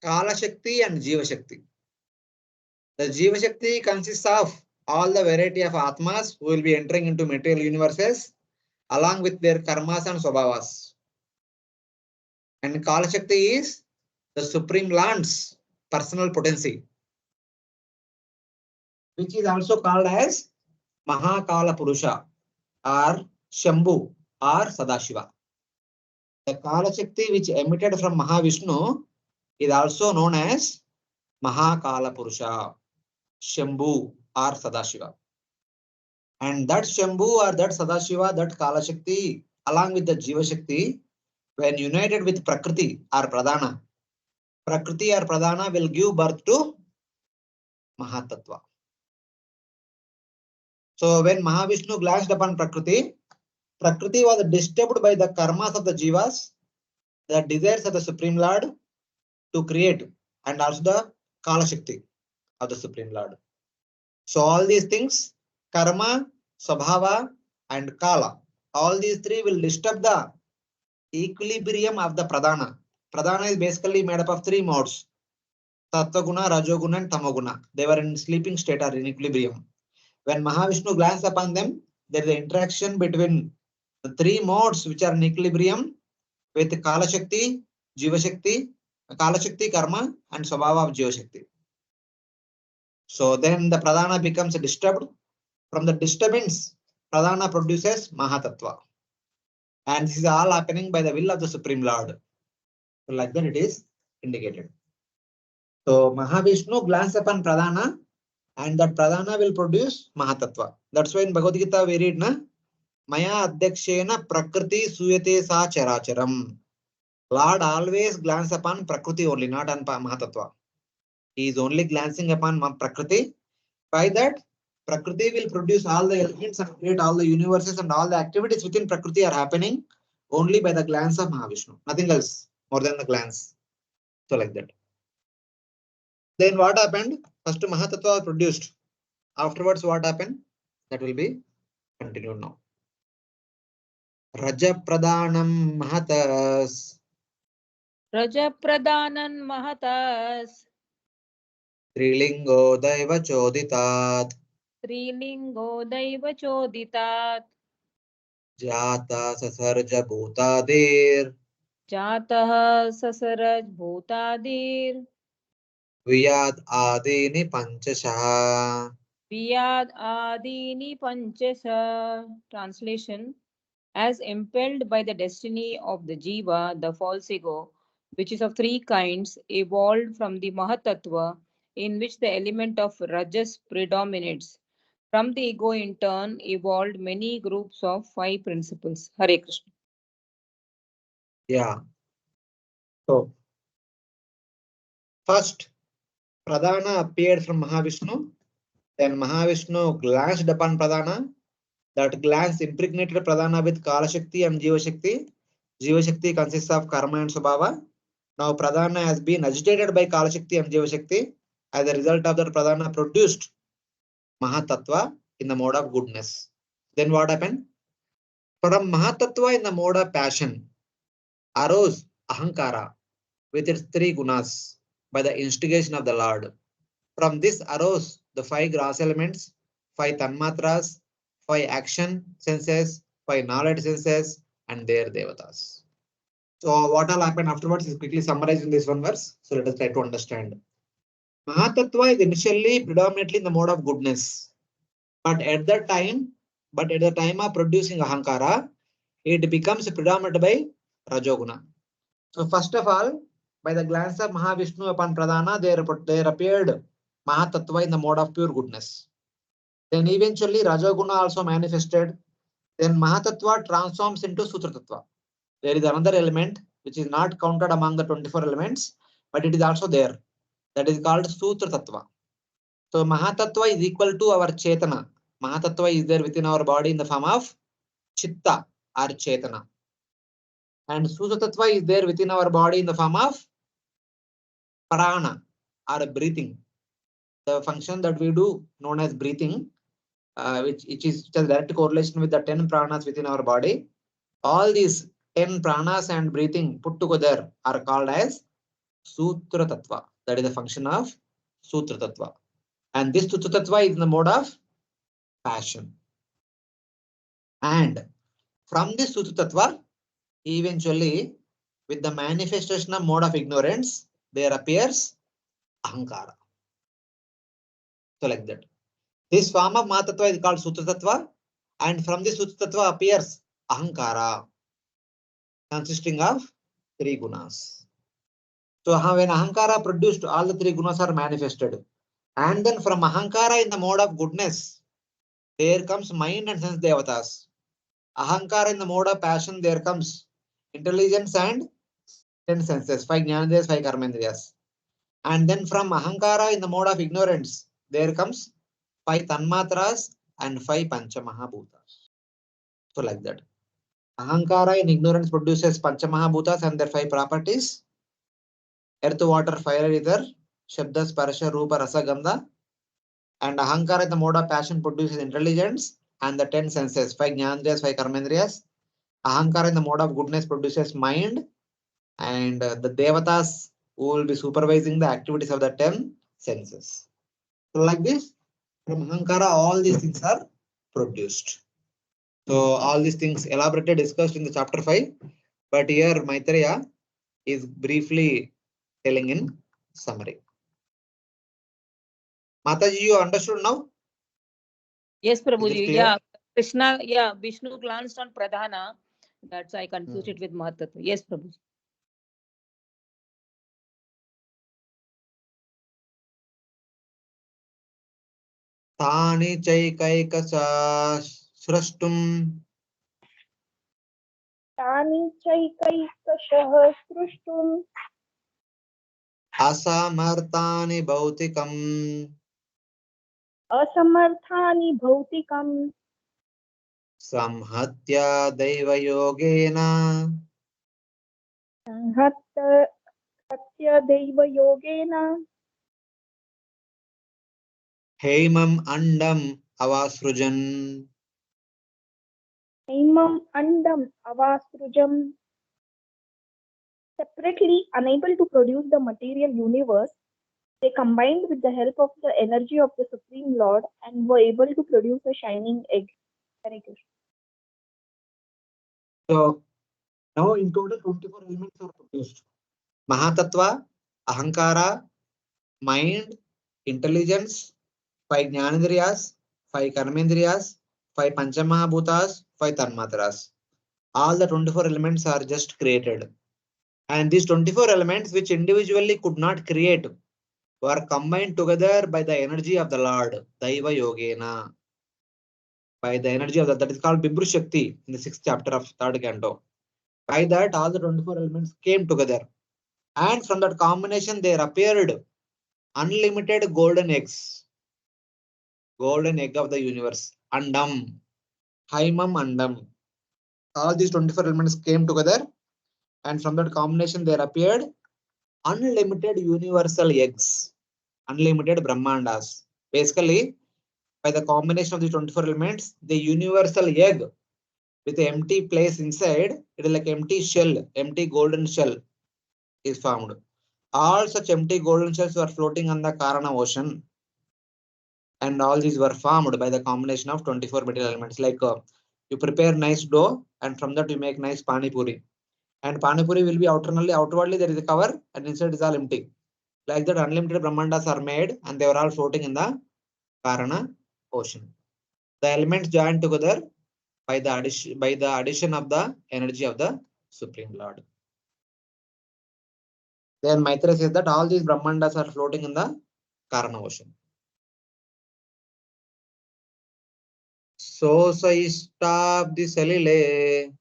Kala Shakti and Jiva Shakti. The Jiva Shakti consists of all the variety of Atmas who will be entering into material universes along with their karmas and swabhavas. And Kala Shakti is the Supreme Lord's personal potency, which is also called as Mahakala Purusha or Shambhu or Sadashiva. The Kala Shakti which emitted from Mahavishnu is also known as Mahakala Purusha, Shambhu or Sadashiva. And that Shambhu or that Sadashiva, that Kala Shakti, along with the Jiva Shakti, when united with Prakriti or Pradhana, Prakriti or Pradhana will give birth to Mahatattva. So when Mahavishnu glanced upon Prakriti, Prakriti was disturbed by the karmas of the Jivas, the desires of the Supreme Lord to create, and also the Kala Shakti of the Supreme Lord. So all these things, karma, swabhava, and kala, all these three will disturb the equilibrium of the pradhana. Pradhana is basically made up of three modes: Sattva-guna, Rajoguna, and Tamoguna. They were in sleeping state or in equilibrium. When Mahavishnu glanced upon them, there is an interaction between the three modes which are in equilibrium with Kala Shakti, Jiva Shakti, Kala Shakti, Karma, and Swabhava of Jiva Shakti. So then the Pradhana becomes disturbed. From the disturbance, Pradhana produces Mahatattva. And this is all happening by the will of the Supreme Lord. So like that it is indicated. So Mahavishnu glances upon Pradhana and that Pradhana will produce Mahatattva. That's why in Bhagavad Gita we read, na, Maya Adhyakshena Prakriti Suyate Sa Characharam. Lord always glances upon Prakriti only, not on Mahatattva. He is only glancing upon Prakriti. By that, Prakriti will produce all the elements and create all the universes, and all the activities within Prakriti are happening only by the glance of Mahavishnu. Nothing else more than the glance. So like that. Then what happened? First Mahatattva was produced. Afterwards what happened? That will be continued now. Raja Pradhanam Mahatas. Raja Pradhanan Mahatas. Trilingo Daiva Choditat. Trilingo Daiva Choditat. Jata Sasarja Bhutadir. Jatah Sasaraj Bhutadir. Viyad Adini Panchasha. Viyad Adini Panchasha. Translation: as impelled by the destiny of the Jiva, the false ego, which is of three kinds, evolved from the Mahatattva, in which the element of Rajas predominates. From the ego, in turn, evolved many groups of 5 principles. Hare Krishna. Yeah. So first Pradhana appeared from Mahavishnu. Then Mahavishnu glanced upon Pradhana. That glance impregnated Pradhana with Kala Shakti and Jiva Shakti. Jiva Shakti consists of karma and swabhava. Now Pradhana has been agitated by Kala Shakti and Jiva Shakti. As a result of that, Pradhana produced Mahatattva in the mode of goodness. Then what happened? From Mahatattva in the mode of passion arose Ahankara with its three gunas by the instigation of the Lord. From this arose the five gross elements, five tanmatras, five action senses, five knowledge senses, and their devatas. So what all happened afterwards is quickly summarized in this one verse. So let us try to understand. Mahatattva is initially predominantly in the mode of goodness, but at the time of producing Ahankara, it becomes predominant by Rajoguna. So first of all, by the glance of Mahavishnu upon Pradhana, there appeared Mahatattva in the mode of pure goodness. Then eventually Rajoguna also manifested. Then Mahatattva transforms into Sutratattva. There is another element which is not counted among the 24 elements, but it is also there. That is called Sutratattva. So Mahatattva is equal to our Chetana. Mahatattva is there within our body in the form of Chitta or Chetana. And Sutratattva is there within our body in the form of Prana or breathing. The function that we do known as breathing, which is a direct correlation with the 10 pranas within our body. All these 10 pranas and breathing put together are called as Sutra Tattva. That is the function of Sutra Tattva. And this Sutra Tattva is in the mode of passion. And from this Sutra Tattva, eventually, with the manifestation of mode of ignorance, there appears Ahankara. So like that. This form of Mahatattva is called Sutra Tattva, and from this Sutra Tattva appears Ahankara, consisting of three gunas. So when Ahankara produced, all the three gunas are manifested. And then from Ahankara in the mode of goodness, there comes mind and sense devatas. Ahankara in the mode of passion, there comes intelligence and 10 senses, 5 jnanendriyas, 5 karmendriyas. And then from Ahankara in the mode of ignorance, there comes 5 tanmatras and 5 panchamahabhutas. So like that. Ahankara in ignorance produces panchamahabhutas and their 5 properties. Earth, water, fire, ether, Shabda, Sparsha, Rupa, Rasa, Gandha. And Ahankara in the mode of passion produces intelligence and the 10 senses, 5 jnanendriyas, 5 karmendriyas. Ahankara in the mode of goodness produces mind and the devatas who will be supervising the activities of the 10 senses. So like this, from Ahankara, all these things are produced. So all these things elaborated discussed in the chapter 5, but here Maitreya is briefly telling in summary. Mataji, you understood now? Yes, Is it Prabhuji. clear? Yeah, Krishna. Yeah, Vishnu glanced on Pradhana. That's why I confused it with Mahatattva. Yes, Prabhuji. Tani chaikaikas srashtum तानि चैकैकशः सृष्टुम् asamartani bhautikam असमर्थानि भौतिकम् samhatya daivayogena संहत्य दैवयोगेन heimam andam avasrujan. हैमम् अण्डम् अवासृजम्. Separately unable to produce the material universe, they combined with the help of the energy of the Supreme Lord and were able to produce a shining egg. Hare Krishna. So now in total 24 elements are produced. Mahatattva, Ahankara, mind, intelligence, 5 jnanendriyas, 5 karmendriyas, 5 panchamahabhutas, 5 tanmatras. All the 24 elements are just created. And these 24 elements which individually could not create were combined together by the energy of the Lord, Daiva Yogena. By the energy of that is called Bibru Shakti in the 6th chapter of 3rd canto. By that, all the 24 elements came together. And from that combination, there appeared unlimited golden eggs. Golden egg of the universe. Andam. Haimam Andam. All these 24 elements came together and from that combination there appeared unlimited universal eggs, unlimited Brahmandas. Basically, by the combination of the 24 elements, the universal egg with the empty place inside, it is like empty shell, empty golden shell is formed. All such empty golden shells were floating on the Karana ocean, and all these were formed by the combination of 24 material elements. Like you prepare nice dough, and from that you make nice pani puri. And pani puri will be outwardly there is a cover, and inside is all empty. Like that, unlimited Brahmandas are made, and they were all floating in the Karana ocean. The elements joined together by the addition of the energy of the Supreme Lord. Then Maitreya says that all these Brahmandas are floating in the Karana ocean. So stop the Salile.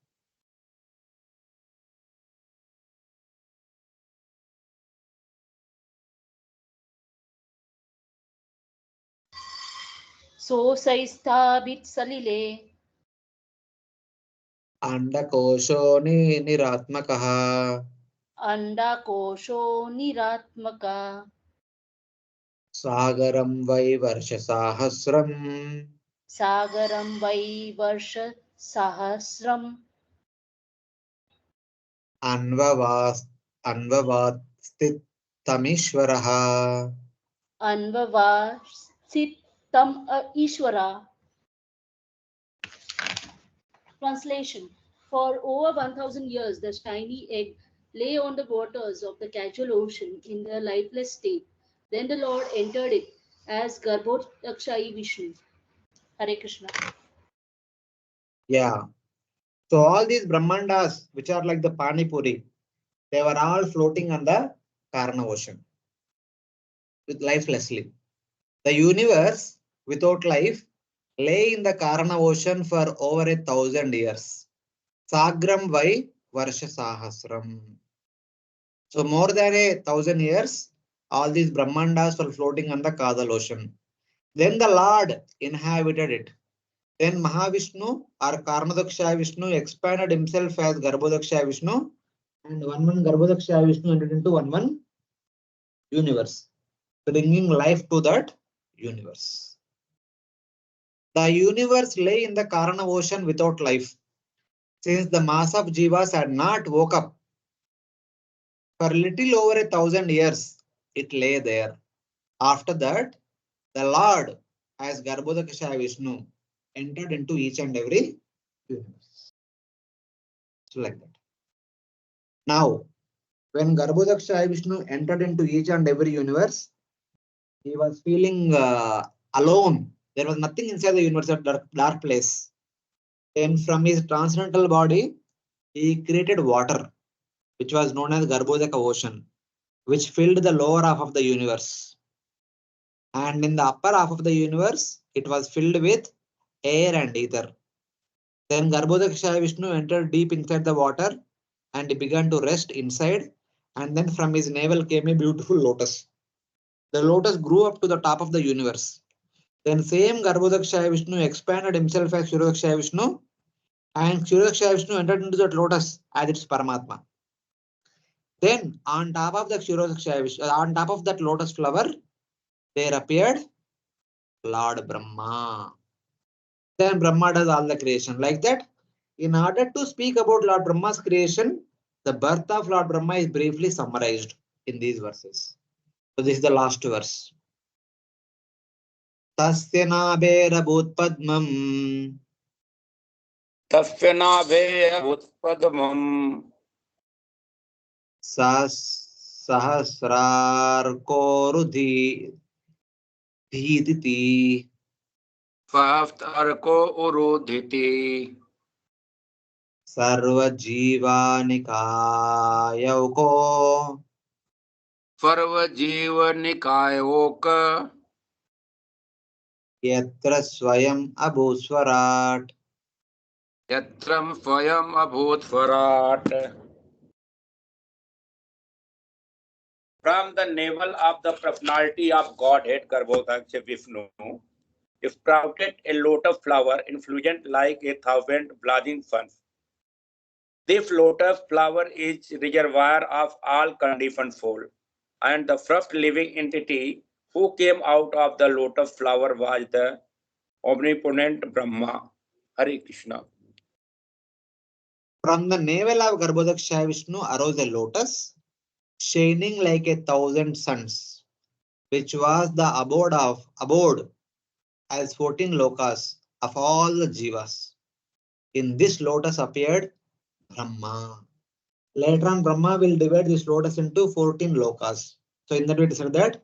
Sosaistabit salile. Andakosho niratmakaha. Andakosho niratmaka. Sagaram vai varsha sahasram. Sagaram vai varsha sahasram. Anvavastit tamishvaraha. Anvavasittam Ishvara. Translation. For over 1000 years, the tiny egg lay on the waters of the casual ocean in the lifeless state. Then the Lord entered it as Garbhodakshayi Vishnu. Hare Krishna. Yeah. So all these Brahmandas, which are like the Pani Puri, they were all floating on the Karana ocean with lifelessly. The universe without life lay in the Karana ocean for over 1000 years. Sagram vai Varsha Sahasram. So more than 1000 years, all these Brahmandas were floating on the Kadal ocean. Then the Lord inhabited it. Then Mahavishnu or Karmadakshaya Vishnu expanded himself as Garbhodakshaya Vishnu, and one Garbhodakshaya Vishnu entered into one universe, bringing life to that universe. The universe lay in the Karana ocean without life, since the mass of jivas had not woke up. For little over 1000 years, it lay there. After that, the Lord, as Garbhodakshaya Vishnu, entered into each and every universe. So like that. Now, when Garbhodakshaya Vishnu entered into each and every universe, he was feeling alone. There was nothing inside the universe, a dark place. Then from his transcendental body, he created water, which was known as Garbhodaka ocean, which filled the lower half of the universe. And in the upper half of the universe, it was filled with air and ether. Then Garbhodakshaya Vishnu entered deep inside the water and he began to rest inside. And then from his navel came a beautiful lotus. The lotus grew up to the top of the universe. Then same Garbhodakshaya Vishnu expanded himself as Kshirodakshaya Vishnu, and Kshirodakshaya Vishnu entered into that lotus as its Paramatma. Then on top of the Kshirodakshaya Vishnu, on top of that lotus flower, there appeared Lord Brahma. Then Brahma does all the creation. Like that, in order to speak about Lord Brahma's creation, the birth of Lord Brahma is briefly summarized in these verses. So this is the last verse. Tasya nabherabhut padmam. Tasya nabherabhut padmam. Sahasrarko rudhiti. Sahasrarko urudhiti. Sarva jivanikayauko. Sarva jivanikayauka. Yatra swayam abhuswarat. Yatram swayam abhuswarat. From the navel of the personality of Godhead, Garbhodakshaya Vishnu, sprouted a lotus flower influent like 1000 blazing suns. This lotus flower is reservoir of all conditioned soul, and the first living entity who came out of the lotus flower was the omnipotent Brahma. Hare Krishna. From the navel of Garbhodaksha Vishnu arose a lotus, shining like 1,000 suns, which was the abode as 14 lokas of all the jivas. In this lotus appeared Brahma. Later on, Brahma will divide this lotus into 14 lokas. So in that way, it said that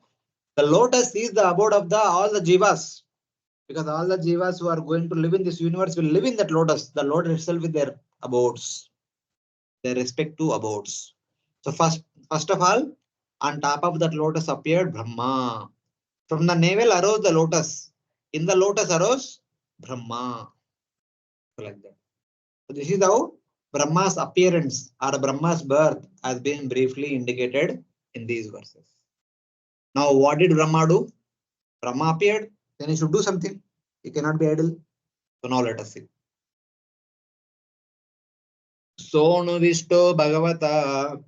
the lotus is the abode of all the jivas, because all the jivas who are going to live in this universe will live in that lotus. The lotus itself with their abodes, their respective abodes. So first of all, on top of that lotus appeared Brahma. From the navel arose the lotus. In the lotus arose Brahma. Like that. So this is how Brahma's appearance or Brahma's birth has been briefly indicated in these verses. Now, what did Brahma do? Brahma appeared, then he should do something. He cannot be idle. So now let us see. Sonu Vishto Bhagavata.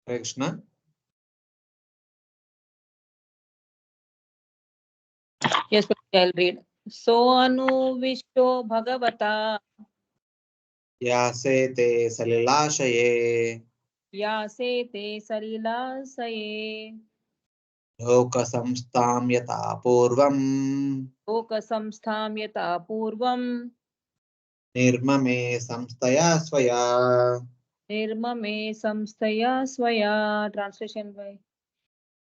Krishna. Yes, I'll read. So anu vishto bhagavata Yasete Salilashaye. yase te sarilasaye Loka Samstam Yata Purvam. loka samstham yata purvam Nirmame Samstaya Swaya. nirmame samstaya swaya. Translation by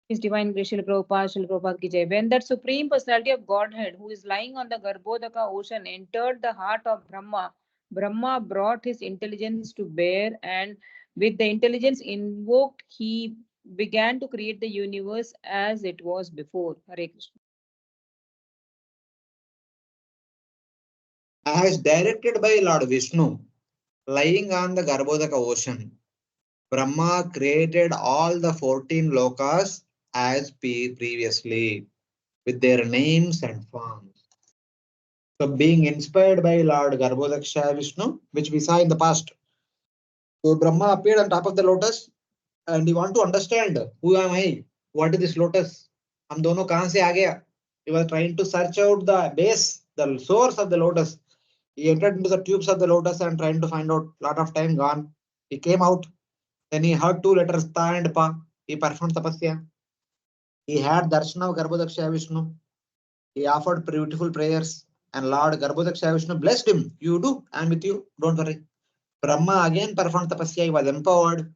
His Divine Grace Srila Prabhupada, Srila Prabhupada ki jai. When that Supreme Personality of Godhead, who is lying on the Garbhodaka ocean, entered the heart of Brahma, Brahma brought his intelligence to bear, and with the intelligence invoked, he began to create the universe as it was before. Hare Krishna. As directed by Lord Vishnu, lying on the Garbhodaka ocean, Brahma created all the 14 lokas as previously, with their names and forms. So being inspired by Lord Garbhodaksha Vishnu, which we saw in the past. So Brahma appeared on top of the lotus and he want to understand who am I? What is this lotus? Hum dono kahan se aa gaya? He was trying to search out the base, the source of the lotus. He entered into the tubes of the lotus and trying to find out. Lot of time gone. He came out. Then he heard two letters Ta and Pa. He performed tapasya. He had darshan of Garbhodaksha Vishnu. He offered beautiful prayers. And Lord Garbhodaksha Vishnu blessed him. You do, I am with you. Don't worry. Brahma again performed tapasya. He was empowered.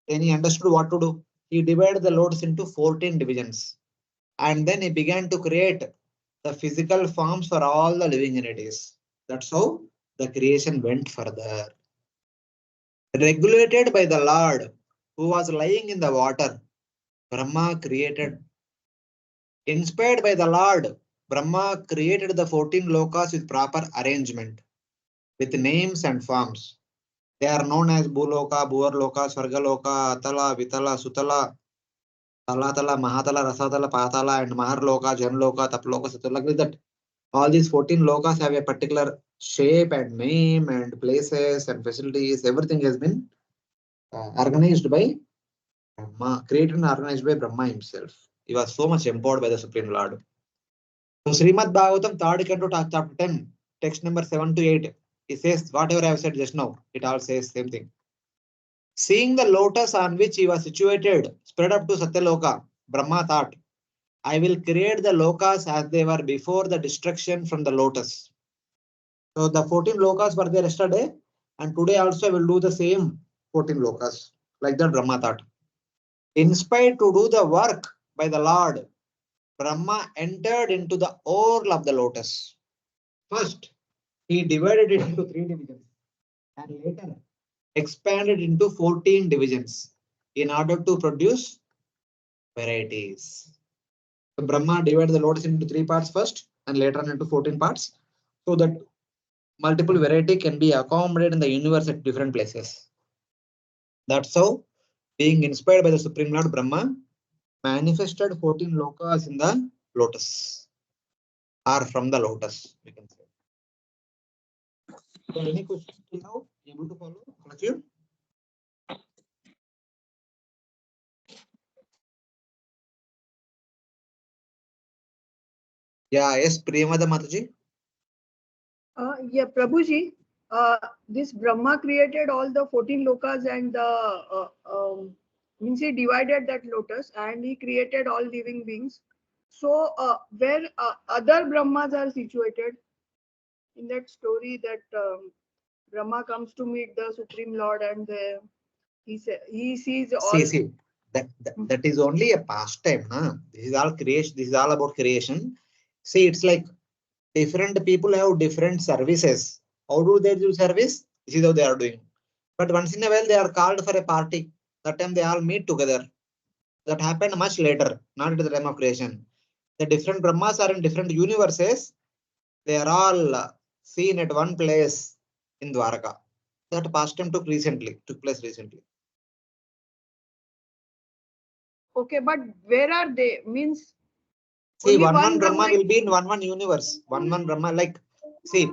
Then he understood what to do. He divided the lotus into 14 divisions. And then he began to create the physical forms for all the living entities. That's how the creation went further. Regulated by the Lord, who was lying in the water, Brahma created. Inspired by the Lord, Brahma created the 14 lokas with proper arrangement, with names and forms. They are known as Bhuloka, Bhuvarloka, Svargaloka, Atala, Vitala, Sutala, Talatala, Mahatala, Rasatala, Patala, and Maharloka, Janloka, Taploka, Satala. Like that. All these 14 lokas have a particular shape and name and places and facilities. Everything has been organized by Brahma, created and organized by Brahma himself. He was so much empowered by the Supreme Lord. So Srimad Bhagavatam, 3rd canto, chapter 10, text number 7 to 8. It says whatever I have said just now. It all says same thing. Seeing the lotus on which he was situated spread up to Satyaloka, Brahma thought, I will create the lokas as they were before the destruction from the lotus. So the 14 lokas were there yesterday, and today also I will do the same 14 lokas. Like that Brahma thought. Inspired to do the work by the Lord, Brahma entered into the oil of the lotus. First, he divided it into 3 divisions and later expanded into 14 divisions in order to produce varieties. So Brahma divided the lotus into 3 parts first and later on into 14 parts so that multiple variety can be accommodated in the universe at different places. That's how, being inspired by the Supreme Lord, Brahma manifested 14 lokas in the lotus or from the lotus, we can say. So any questions till now? Able to follow? Raju? Yeah, yes, Priyamada Mataji. Yeah, Prabhuji, this Brahma created all the 14 lokas and means he divided that lotus and he created all living beings. So where other Brahmas are situated in that story that Brahma comes to meet the Supreme Lord and he sees all. See, that is only a pastime. Nah? This is all creation. This is all about creation. See, it's like different people have different services. How do they do service? This is how they are doing. But once in a while, they are called for a party. That time they all meet together. That happened much later, not at the time of creation. The different Brahmas are in different universes. They are all seen at one place in Dwaraka. That pastime took place recently. Okay, but where are they? Means See, only one Brahma Brahma will be in one universe. One Brahma, like, see,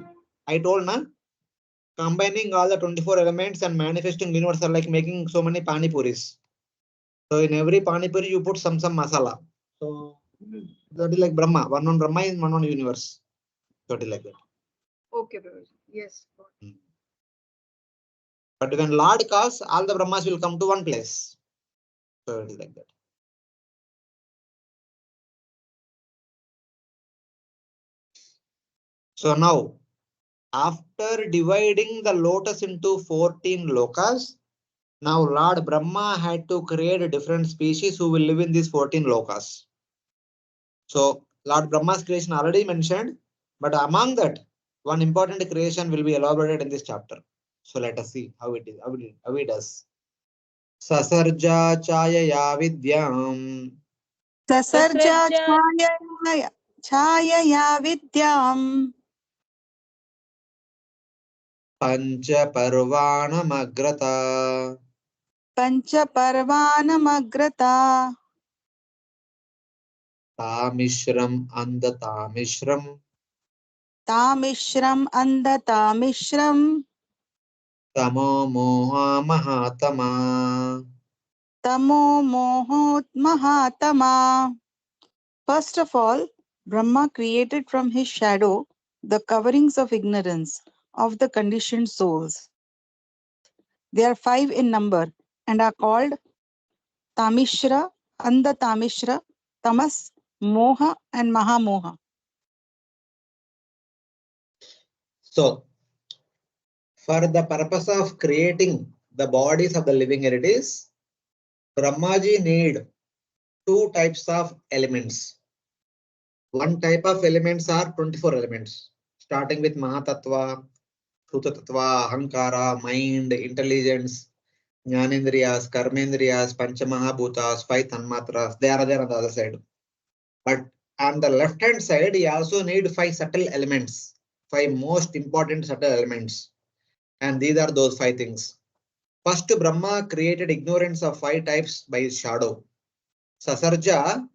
I told na, combining all the 24 elements and manifesting universe are like making so many pani puris. So in every pani puri you put some masala. So that is like Brahma. One Brahma in one universe. That is like that. Okay, Prabhuji. Yes. But when Lord calls, all the Brahmas will come to one place. So it is like that. So now, after dividing the lotus into 14 lokas, now Lord Brahma had to create a different species who will live in these 14 lokas. So Lord Brahma's creation already mentioned, but among that, one important creation will be elaborated in this chapter. So let us see how it is, how it does. Sasarja chayaya vidyam Sasarja chayaya vidyam pancha parvanamagrata panchaparvanamagrata tamishram andatamishram tamishram andatamishram tamo moha mahatama. tamo mohot mahatama. First of all, Brahma created from his shadow the coverings of ignorance of the conditioned souls. They are 5 in number and are called Tamishra, Andatamishra, Tamas, Moha and Mahamoha. So for the purpose of creating the bodies of the living entities, Brahmaji need 2 types of elements. One type of elements are 24 elements, starting with Mahatattva, Bhutatattva, Ahankara, mind, intelligence, Jnanendriyas, Karmendriyas, Panchamahabhutas, 5 Tanmatras. They are there on the other side. But on the left hand side, you also need 5 subtle elements, 5 most important subtle elements. And these are those 5 things. First, Brahma created ignorance of 5 types by his shadow. Sasarja,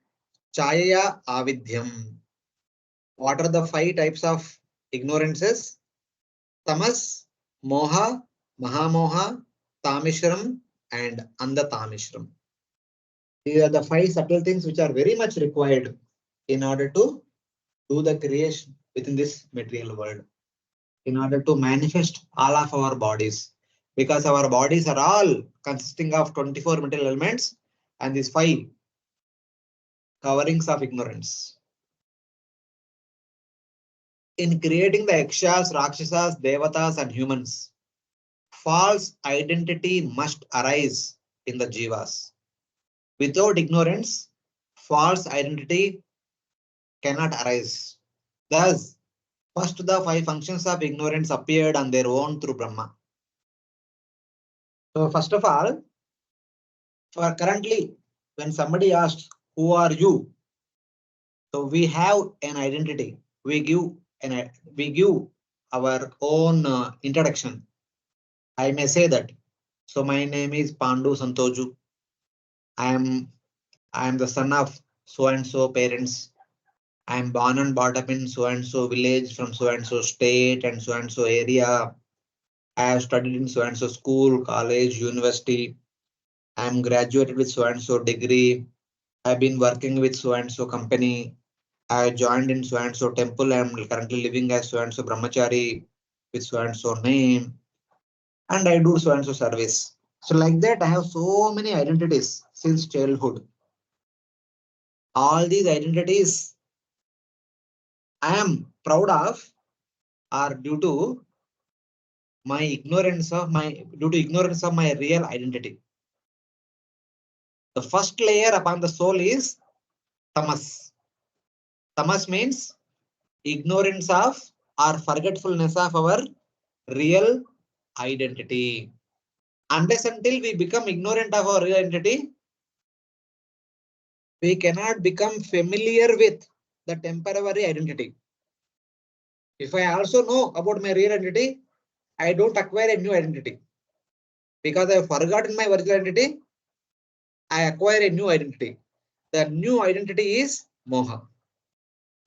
Chayaya, Avidyam. What are the 5 types of ignorances? Tamas, Moha, Mahamoha, Tamishram, and Andatamishram. These are the 5 subtle things which are very much required in order to do the creation within this material world, in order to manifest all of our bodies. Because our bodies are all consisting of 24 material elements and these 5 coverings of ignorance. In creating the Yakshas, Rakshasas, Devatas, and humans, false identity must arise in the Jivas. Without ignorance, false identity cannot arise. Thus, first the 5 functions of ignorance appeared on their own through Brahma. So first of all, for currently, when somebody asks, who are you? So we have an identity. We give our own introduction. I may say that. So my name is Pandu Santoju. I am the son of so and so parents. I am born and brought up in so and so village from so and so state and so area. I have studied in so and so school, college, university. I am graduated with so and so degree. I've been working with so and so company. I joined in so and so temple. I am currently living as so and so brahmachari with so and so name, and I do so and so service. So like that, I have so many identities since childhood. All these identities I am proud of are due to ignorance of my real identity. The first layer upon the soul is tamas. Tamas means ignorance of or forgetfulness of our real identity. Unless until we become ignorant of our real identity, we cannot become familiar with the temporary identity. If I also know about my real identity, I don't acquire a new identity. Because I have forgotten my original identity, I acquire a new identity. The new identity is moha.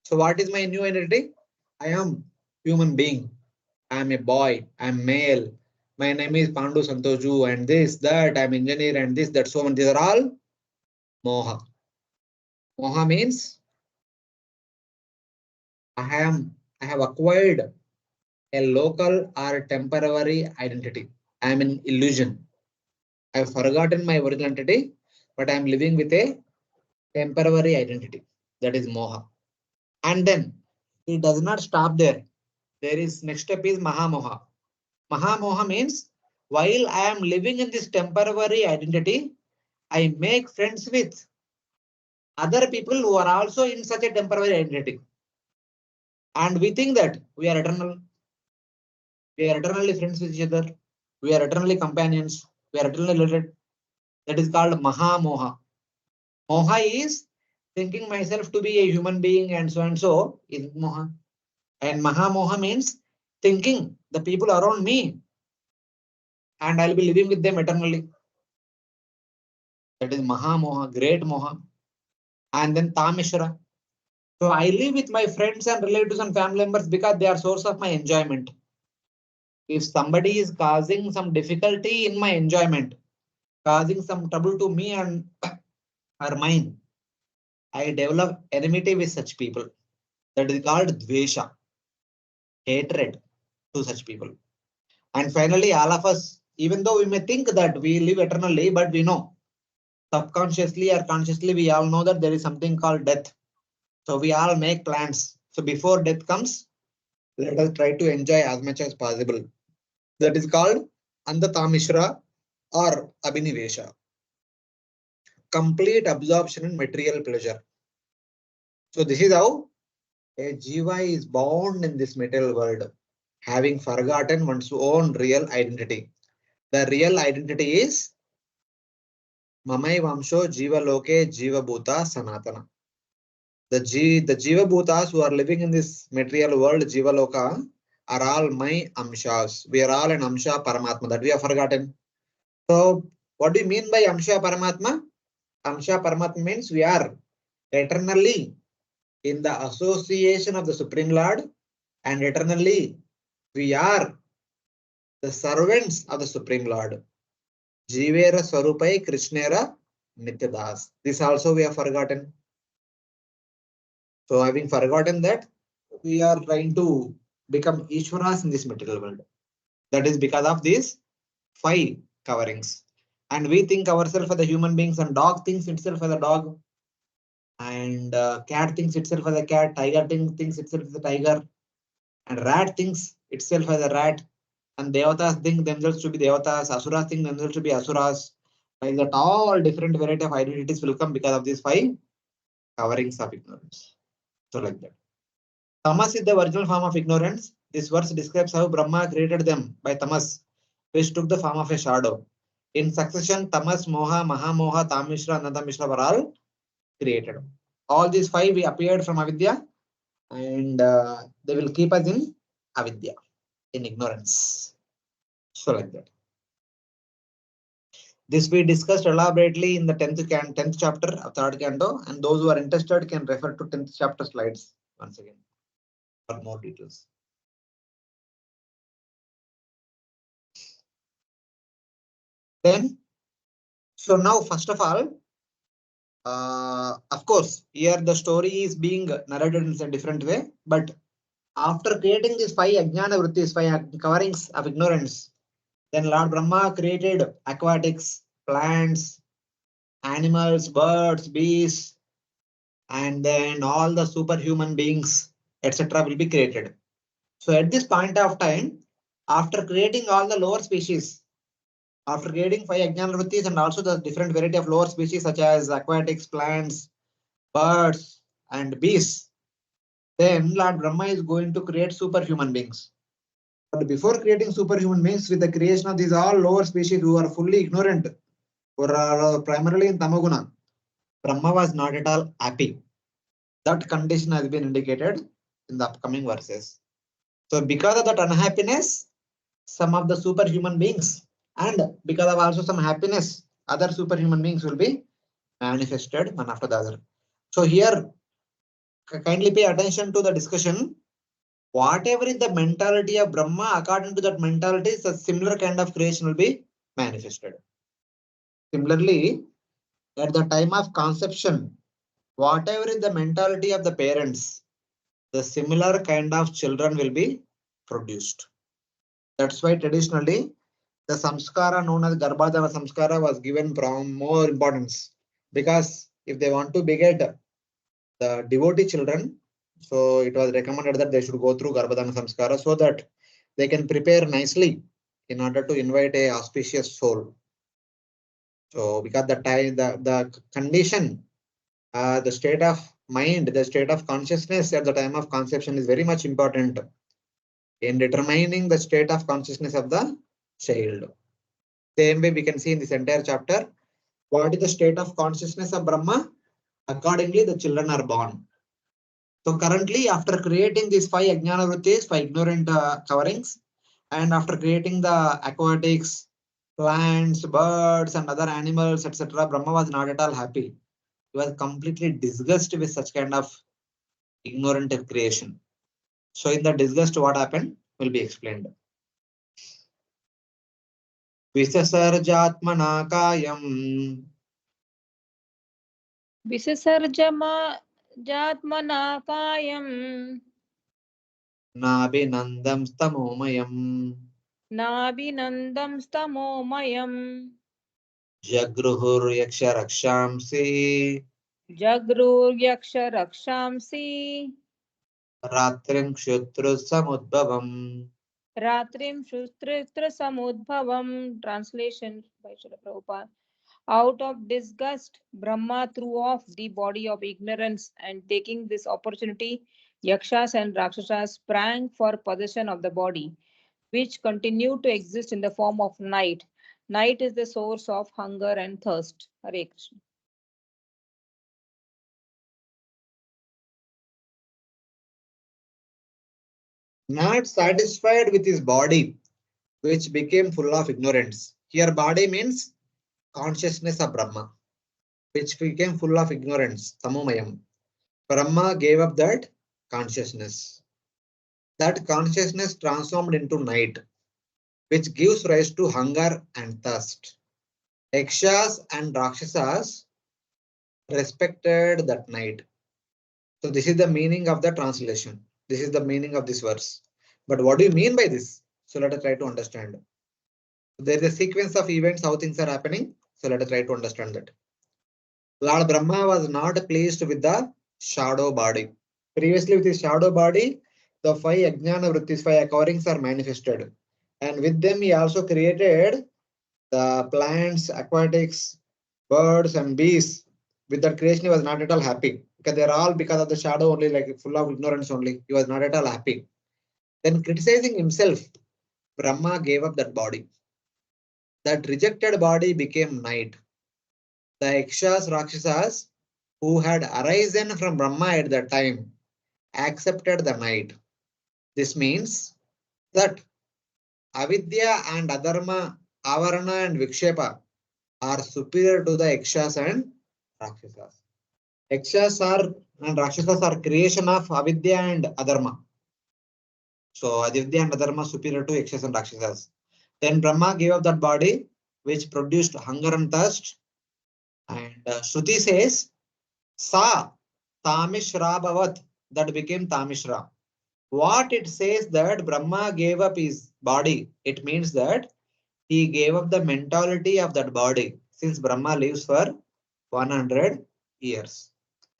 So what is my new identity? I am human being. I am a boy. I am male. My name is Pandu Santoju and this, that, I am engineer and this, that, so on. These are all moha. Moha means I have acquired a local or temporary identity. I am an illusion. I have forgotten my original identity, but I am living with a temporary identity. That is moha. And then it does not stop there. There is next step is mahamoha. Mahamoha means while I am living in this temporary identity, I make friends with other people who are also in such a temporary identity. And we think that we are eternal. We are eternally friends with each other. We are eternally companions. We are eternally related. That is called Mahamoha. Moha is thinking myself to be a human being and so is Moha. And Mahamoha means thinking the people around me and I'll be living with them eternally. That is Mahamoha, great Moha. And then Tamishra. So I live with my friends and relatives and family members because they are source of my enjoyment. If somebody is causing some difficulty in my enjoyment, causing some trouble to me and or mine, I develop enmity with such people. That is called dvesha, hatred to such people. And finally, all of us, even though we may think that we live eternally, but we know subconsciously or consciously, we all know that there is something called death. So we all make plans. So before death comes, let us try to enjoy as much as possible. That is called Andatamishra or Abhinivesha. Complete absorption in material pleasure. So this is how a jiva is bound in this material world, having forgotten one's own real identity. The real identity is Mamai Vamsho Jiva Loke Jiva Bhuta Sanatana. The Jiva Bhutas who are living in this material world, Jiva Loka, are all my Amshas. We are all an Amsha Paramatma that we have forgotten. So, what do you mean by Amsha Paramatma? Amsha Paramatma means we are eternally in the association of the Supreme Lord and eternally we are the servants of the Supreme Lord. Jivera Swarupai Krishnera Nityadas. This also we have forgotten. So having forgotten that, we are trying to become Ishwaras in this material world. That is because of these 5 coverings. And we think ourselves as the human beings and dog thinks itself as a dog. And cat thinks itself as a cat, tiger thinks itself as a tiger. And rat thinks itself as a rat. And Devatas think themselves to be Devatas, Asuras think themselves to be Asuras. Like that, all different variety of identities will come because of these 5 coverings of ignorance. So like that. Tamas is the original form of ignorance. This verse describes how Brahma created them by tamas, which took the form of a shadow. In succession, tamas, moha, mahamoha, tamishra, and antamishra were all created. All these 5 we appeared from avidya, and they will keep us in avidya, in ignorance. So like that. This we discussed elaborately in the 10th chapter of third canto, and those who are interested can refer to 10th chapter slides once again for more details. Then, so now first of all, of course, here the story is being narrated in a different way, but after creating these 5 ajnana vrittis, 5 coverings of ignorance, then Lord Brahma created aquatics, plants, animals, birds, beasts, and then all the superhuman beings, etc. will be created. So at this point of time, after creating all the lower species, after creating 5 ajnana vrittis and also the different variety of lower species such as aquatics, plants, birds, and beasts, then Lord Brahma is going to create superhuman beings. But before creating superhuman beings, with the creation of these all lower species who are fully ignorant, who are primarily in Tamaguna, Brahma was not at all happy. That condition has been indicated in the upcoming verses. So because of that unhappiness, some of the superhuman beings, and because of also some happiness, other superhuman beings will be manifested one after the other. So here, kindly pay attention to the discussion. Whatever is the mentality of Brahma, according to that mentality, a similar kind of creation will be manifested. Similarly, at the time of conception, whatever is the mentality of the parents, the similar kind of children will be produced. That's why traditionally the samskara known as Garbhadana samskara was given more importance, because if they want to beget the devotee children, so it was recommended that they should go through Garbhadana samskara so that they can prepare nicely in order to invite a auspicious soul. So because the time, the condition, the state of mind, the state of consciousness at the time of conception is very much important in determining the state of consciousness of the child. Same way we can see in this entire chapter, what is the state of consciousness of Brahma? Accordingly, the children are born. So currently, after creating these 5 ajnana vrittis, 5 ignorant coverings, and after creating the aquatics, plants, birds, and other animals, etc., Brahma was not at all happy. He was completely disgusted with such kind of ignorant creation. So in the disgust, what happened will be explained. Visasarjatmana kayam Visasarjama kayam nabhinandam stamomayam nabhinandam stamomayam jagruhur yaksha rakshamsi jagrur yaksha rakshamsi ratrim kshutru samudbhavam. ratrim shustritra samudbhavam. Translation by Srila Prabhupada. Out of disgust, Brahma threw off the body of ignorance, and taking this opportunity, Yakshas and Rakshasas sprang for possession of the body, which continued to exist in the form of night. Night is the source of hunger and thirst. Hare Krishna. Not satisfied with his body, which became full of ignorance. Here, body means consciousness of Brahma, which became full of ignorance, tamomayam. Brahma gave up that consciousness. That consciousness transformed into night, which gives rise to hunger and thirst. Yakshas and Rakshasas respected that night. So this is the meaning of the translation. This is the meaning of this verse. But what do you mean by this? So let us try to understand. There is a sequence of events, how things are happening. So let us try to understand that. Lord Brahma was not pleased with the shadow body. Previously, with his shadow body, the 5 ajnana vrittis, 5 coverings are manifested. And with them, he also created the plants, aquatics, birds, and beasts. With that creation, he was not at all happy, because they are all because of the shadow only, like full of ignorance only. He was not at all happy. Then, criticizing himself, Brahma gave up that body. That rejected body became night. The Yakshas, Rakshasas, who had arisen from Brahma at that time, accepted the night. This means that avidya and adharma, avarana and vikshepa, are superior to the Yakshas and Rakshasas. Yakshas are and Rakshasas are creation of avidya and adharma. So avidya and adharma superior to Yakshas and Rakshasas. Then Brahma gave up that body which produced hunger and thirst. And Shruti says, Sa Tamishra Bhavat, that became Tamishra. What it says that Brahma gave up his body, it means that he gave up the mentality of that body since Brahma lives for 100 years.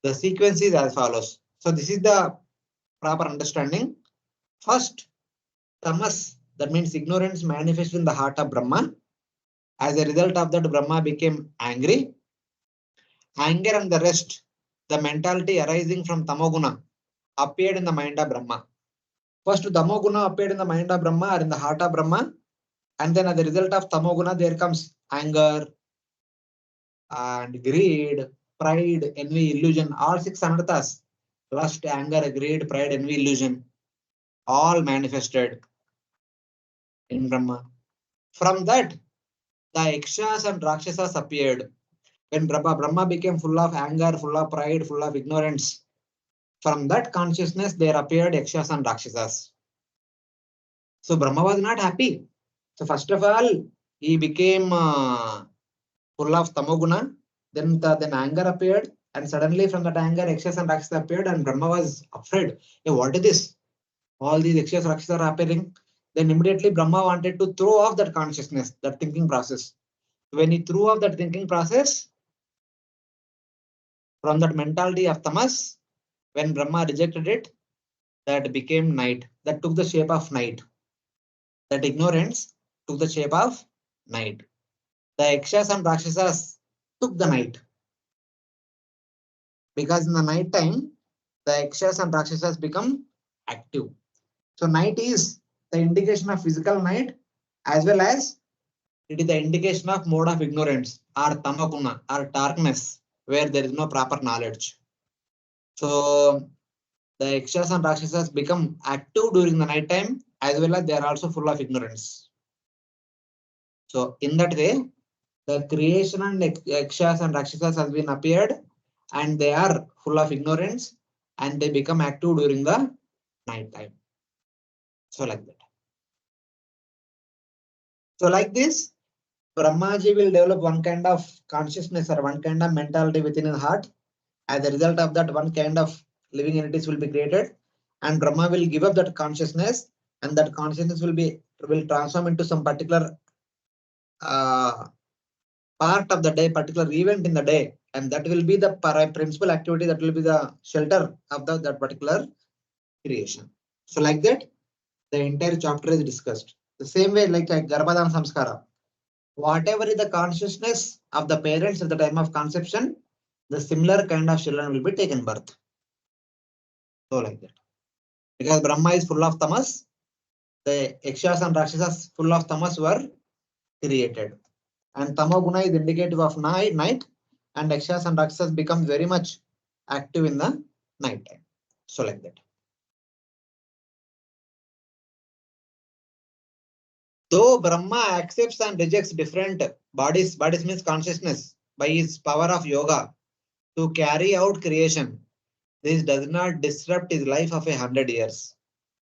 The sequence is as follows. So this is the proper understanding. First, tamas, that means ignorance, manifested in the heart of Brahma. As a result of that, Brahma became angry. Anger and the rest, the mentality arising from tamoguna, appeared in the mind of Brahma. First, tamoguna appeared in the mind of Brahma or in the heart of Brahma. And then as a result of tamoguna, there comes anger and greed, pride, envy, illusion, all six anarthas. Lust, anger, greed, pride, envy, illusion, all manifested in Brahma. From that, the Yakshas and Rakshasas appeared. When Brahma became full of anger, full of pride, full of ignorance, from that consciousness there appeared Yakshas and Rakshasas. So Brahma was not happy. So first of all, he became full of tamoguna. Then anger appeared, and suddenly from that anger, Yakshas and Rakshasas appeared, and Brahma was afraid. Hey, what is this? All these Yakshas and Rakshasas are appearing. Then immediately Brahma wanted to throw off that consciousness, that thinking process. When he threw off that thinking process, from that mentality of tamas, when Brahma rejected it, that became night. That took the shape of night. That ignorance took the shape of night. The Yakshas and Rakshasas took the night. Because in the night time, the Yakshas and Rakshasas become active. So night is the indication of physical night, as well as it is the indication of mode of ignorance or tamaguna or darkness, where there is no proper knowledge. So the Yakshas and Rakshasas become active during the night time, as well as they are also full of ignorance. So in that way, the creation and Yakshas and Rakshasas has been appeared, and they are full of ignorance, and they become active during the night time. So like that. So like this, Brahmaji will develop one kind of consciousness or one kind of mentality within his heart. As a result of that, one kind of living entities will be created, and Brahma will give up that consciousness, and that consciousness will transform into some particular part of the day, particular event in the day, and that will be the principal activity, that will be the shelter of that particular creation. So like that, the entire chapter is discussed. The same way like Garbhadana Samskara. Whatever is the consciousness of the parents at the time of conception, the similar kind of children will be taken birth. So like that. Because Brahma is full of tamas, the Yakshas and Rakshasas full of tamas were created. And tamoguna is indicative of night, and Yakshas and Rakshasas become very much active in the night time. So like that. Though Brahma accepts and rejects different bodies means consciousness, by his power of yoga to carry out creation, this does not disrupt his life of 100 years.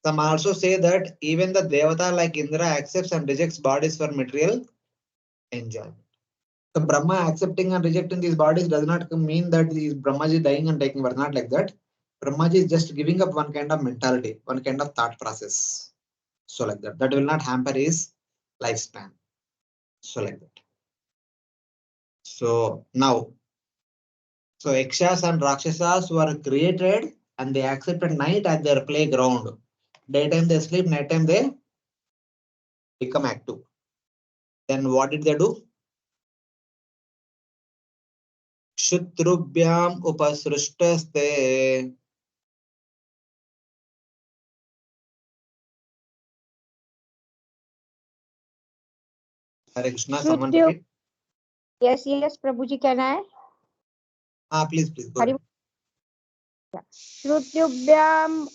Some also say that even the Devata like Indra accepts and rejects bodies for material enjoyment. So Brahma accepting and rejecting these bodies does not mean that Brahmaji dying and taking birth, not like that. Brahmaji is just giving up one kind of mentality, one kind of thought process. So like that. That will not hamper his lifespan. So like that. So now, so Yakshas and Rakshasas were created and they accepted night as their playground. Daytime they sleep, nighttime they become active. Then what did they do? Shutrubhyam upasrushtaste. Hare Krishna, someone Shrutyu. repeat. Yes, Prabhuji, can I? Please, go Hari. ahead. Shrutyubhyam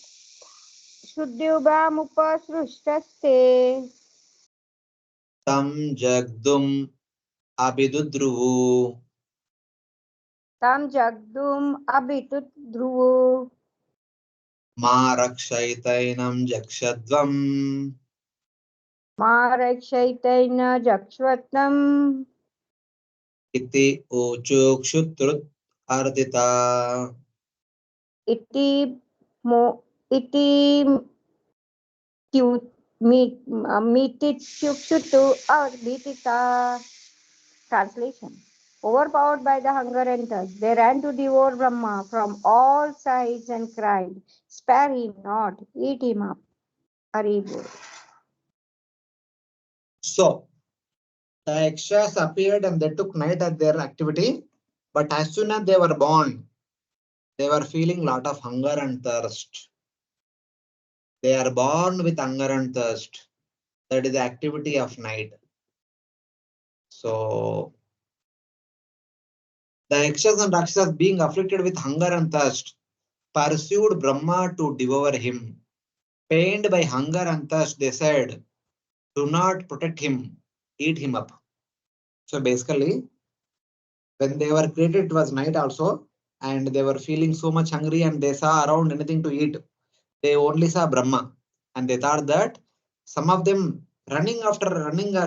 upasrushtaste Tam jagdum abhidudruvu. Tam jagdum abhitut dhruvu. Ma rakshayitainam jakshadvam. Marakshaitaina jakshvatnam. Iti uchukshutrut ardita. Iti mo iti Mitityukshutu Arditita. Translation. Overpowered by the hunger and thirst, they ran to devour Brahma from all sides and cried, "Spare him not, eat him up." Haribol. So the Yakshas appeared and they took night as their activity. But as soon as they were born, they were feeling lot of hunger and thirst. They are born with hunger and thirst. That is the activity of night. So the Yakshas and Rakshasas being afflicted with hunger and thirst pursued Brahma to devour him. Pained by hunger and thirst, they said, "Do not protect him, eat him up." So basically, when they were created, it was night also, and they were feeling so much hungry and they saw around anything to eat. They only saw Brahma and they thought that some of them running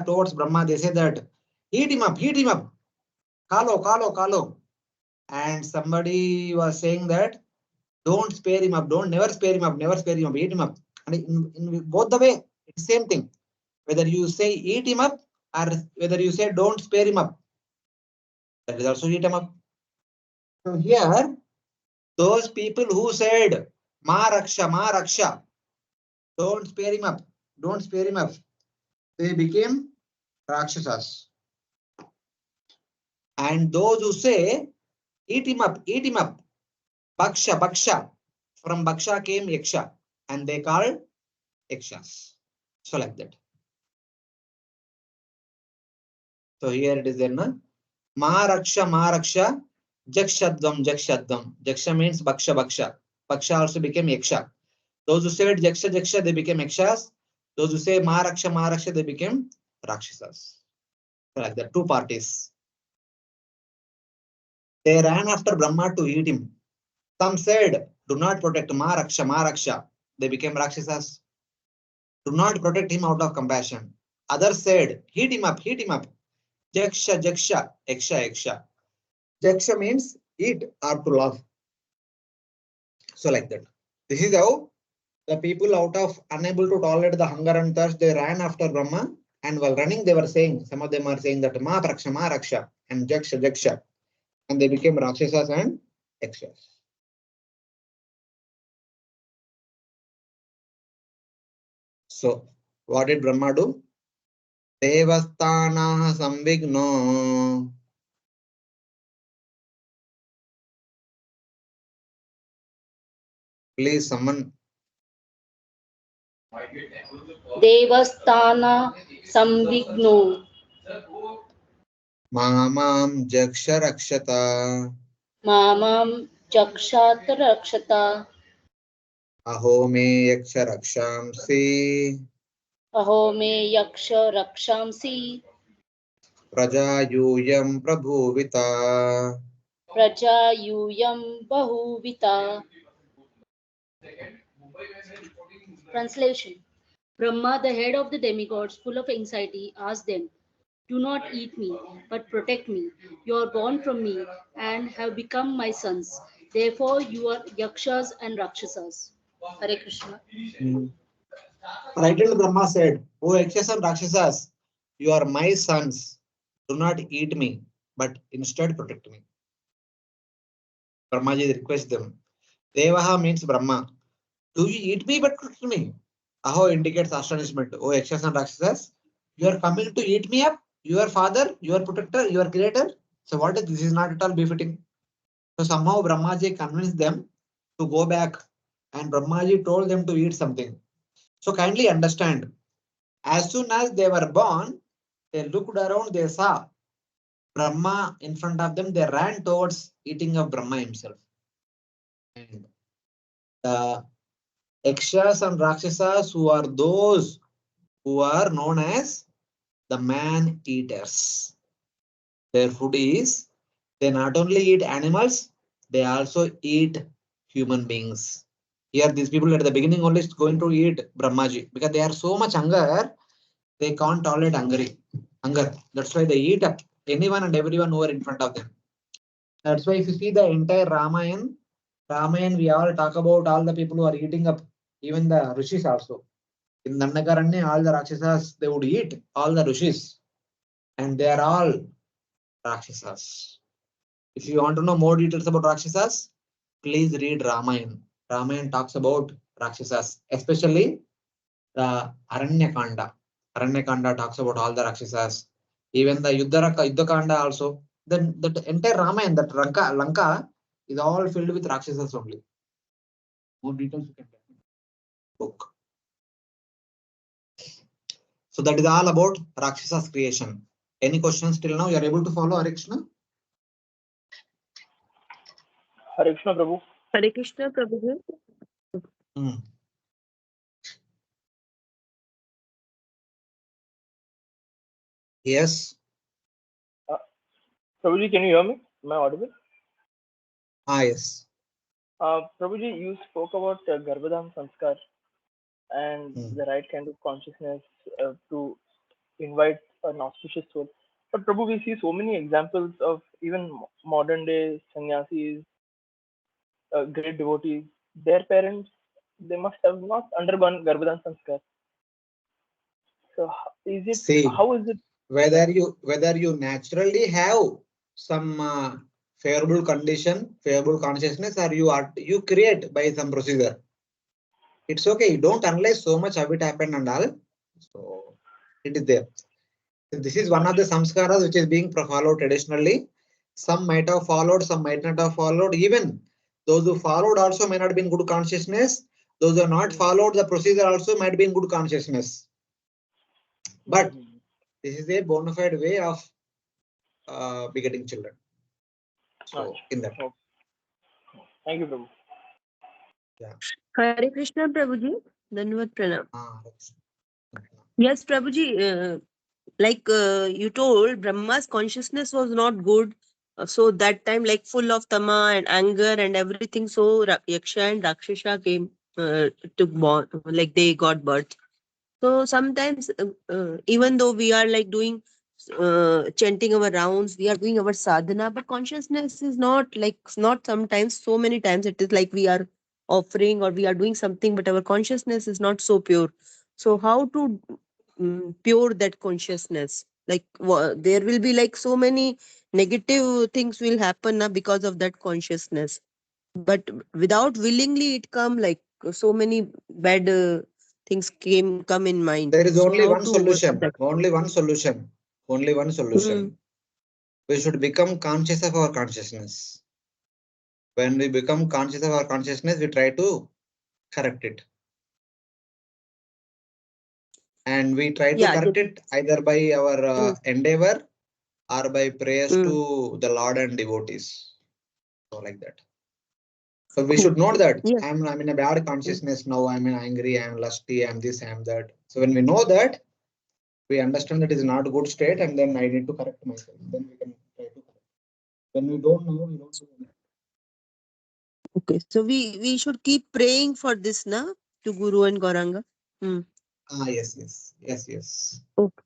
towards Brahma, they say that, eat him up, kalo. And somebody was saying that, don't spare him up, never spare him up, eat him up. And in both the way, it's same thing. Whether you say eat him up or whether you say don't spare him up, that is also eat him up. So here, those people who said, ma raksha, don't spare him up, they became Rakshasas. And those who say, eat him up, Bhaksha, from Bhaksha came Yaksha, and they called Yakshas. So like that. So here it is then, ma raksha, jakshadvam. Jaksha means Bhaksha. Bhaksha also became Yaksha. Those who said Jaksha, they became Yakshas. Those who say ma raksha, they became Rakshasas. So like that, two parties. They ran after Brahma to eat him. Some said, do not protect ma raksha. They became Rakshasas. Do not protect him out of compassion. Others said, heat him up. Jaksha, Yaksha. Jaksha means eat or to love. So like that. This is how the people out of unable to tolerate the hunger and thirst, they ran after Brahma. And while running, they were saying, some of them are saying that ma raksha and Jaksha. And they became Rakshasas and Yakshas. So what did Brahma do? Devastana samvigno. Please, someone. Devasthana Samvigno. Mamam Jaksha Rakshata. Mamam Jakshat Rakshata. Aho me Yaksha Rakshamsi. Aho me Yaksha Rakshamsi. Praja Yuyam Prabhuvita. Praja Yuyam Bahuvita. Translation. Brahma, the head of the demigods, full of anxiety, asked them, "Do not eat me, but protect me. You are born from me and have become my sons. Therefore, you are Yakshas and Rakshasas." Hare Krishna. Right, and Brahma said, O Yakshas and Rakshasas, you are my sons. Do not eat me, but instead protect me. Brahmaji requests them. Devaha means Brahma. Do you eat me but protect me? Aho indicates astonishment. O Yakshas and Rakshasas, you are coming to eat me up? Your father, your protector, your creator? So what is this? Is not at all befitting. So somehow Brahmaji convinced them to go back, and Brahmaji told them to eat something. So kindly understand, as soon as they were born, they looked around, they saw Brahma in front of them, they ran towards eating of Brahma himself. And the Yakshas and Rakshasas, who are those who are known as the man eaters. Their food is, they not only eat animals, they also eat human beings. Here, these people at the beginning only is going to eat Brahmaji because they are so much hunger, they can't tolerate hunger. That's why they eat up anyone and everyone who are in front of them. That's why if you see the entire Ramayana, we all talk about all the people who are eating up, even the rishis also. In Dandakaranya, all the Rakshasas, they would eat all the rishis. And they are all Rakshasas. If you want to know more details about Rakshasas, please read Ramayana. Ramayana talks about Rakshasas, especially the Aranyakanda. Aranyakanda talks about all the Rakshasas. Even the Yuddhakanda also. Then the entire Ramayana, that Lanka is all filled with Rakshasas only. More details you can get in the book. So that is all about Rakshasas creation. Any questions till now? You are able to follow, Hare Krishna? Hare Krishna, Prabhu. Hare Krishna, Prabhuji. Yes. Prabhuji, can you hear me? Am I audible? Yes. Prabhuji, you spoke about Garbhadhan Sanskar and the right kind of consciousness to invite an auspicious soul. But Prabhu, we see so many examples of even modern day sannyasis, great devotees. Their parents, they must have not undergone Garbhadhan Sanskar. So is it? See, how is it? Whether you naturally have some favorable condition, favorable consciousness, or you create by some procedure. It's okay. You don't analyze so much how it happened and all. So it is there. So this is one of the samskaras which is being followed traditionally. Some might have followed, some might not have followed. Even those who followed also may not be in good consciousness. Those who have not followed the procedure also might be in good consciousness. But this is a bona fide way of begetting children. So in that. Thank you, Prabhu. Yeah. Hare Krishna, Prabhuji. Dandavat Pranam. Yes, Prabhuji. Like you told, Brahma's consciousness was not good. So that time, like full of tama and anger and everything. So Yaksha and Rakshasa came, took born, like they got birth. So sometimes, even though we are like doing, chanting our rounds, we are doing our sadhana, but consciousness is not sometimes, so many times it is like we are offering or we are doing something, but our consciousness is not so pure. So how to pure that consciousness? Like there will be like so many negative things will happen because of that consciousness. But without willingly it come, like so many bad things come in mind. There is So only how one to overcome solution. that? Only one solution. Only one solution. We should become conscious of our consciousness. When we become conscious of our consciousness, we try to correct it. And we try to correct it either by our endeavor or by prayers to the Lord and devotees. So like that. So we should know that I'm in a bad consciousness now. I'm angry, I'm lusty, I'm this, I'm that. So when we know that, we understand that is not a good state, and then I need to correct myself. Then we can try to correct. When we don't know, we don't do anything. Okay, so we should keep praying for this, na, to Guru and Gauranga. Yes. Okay.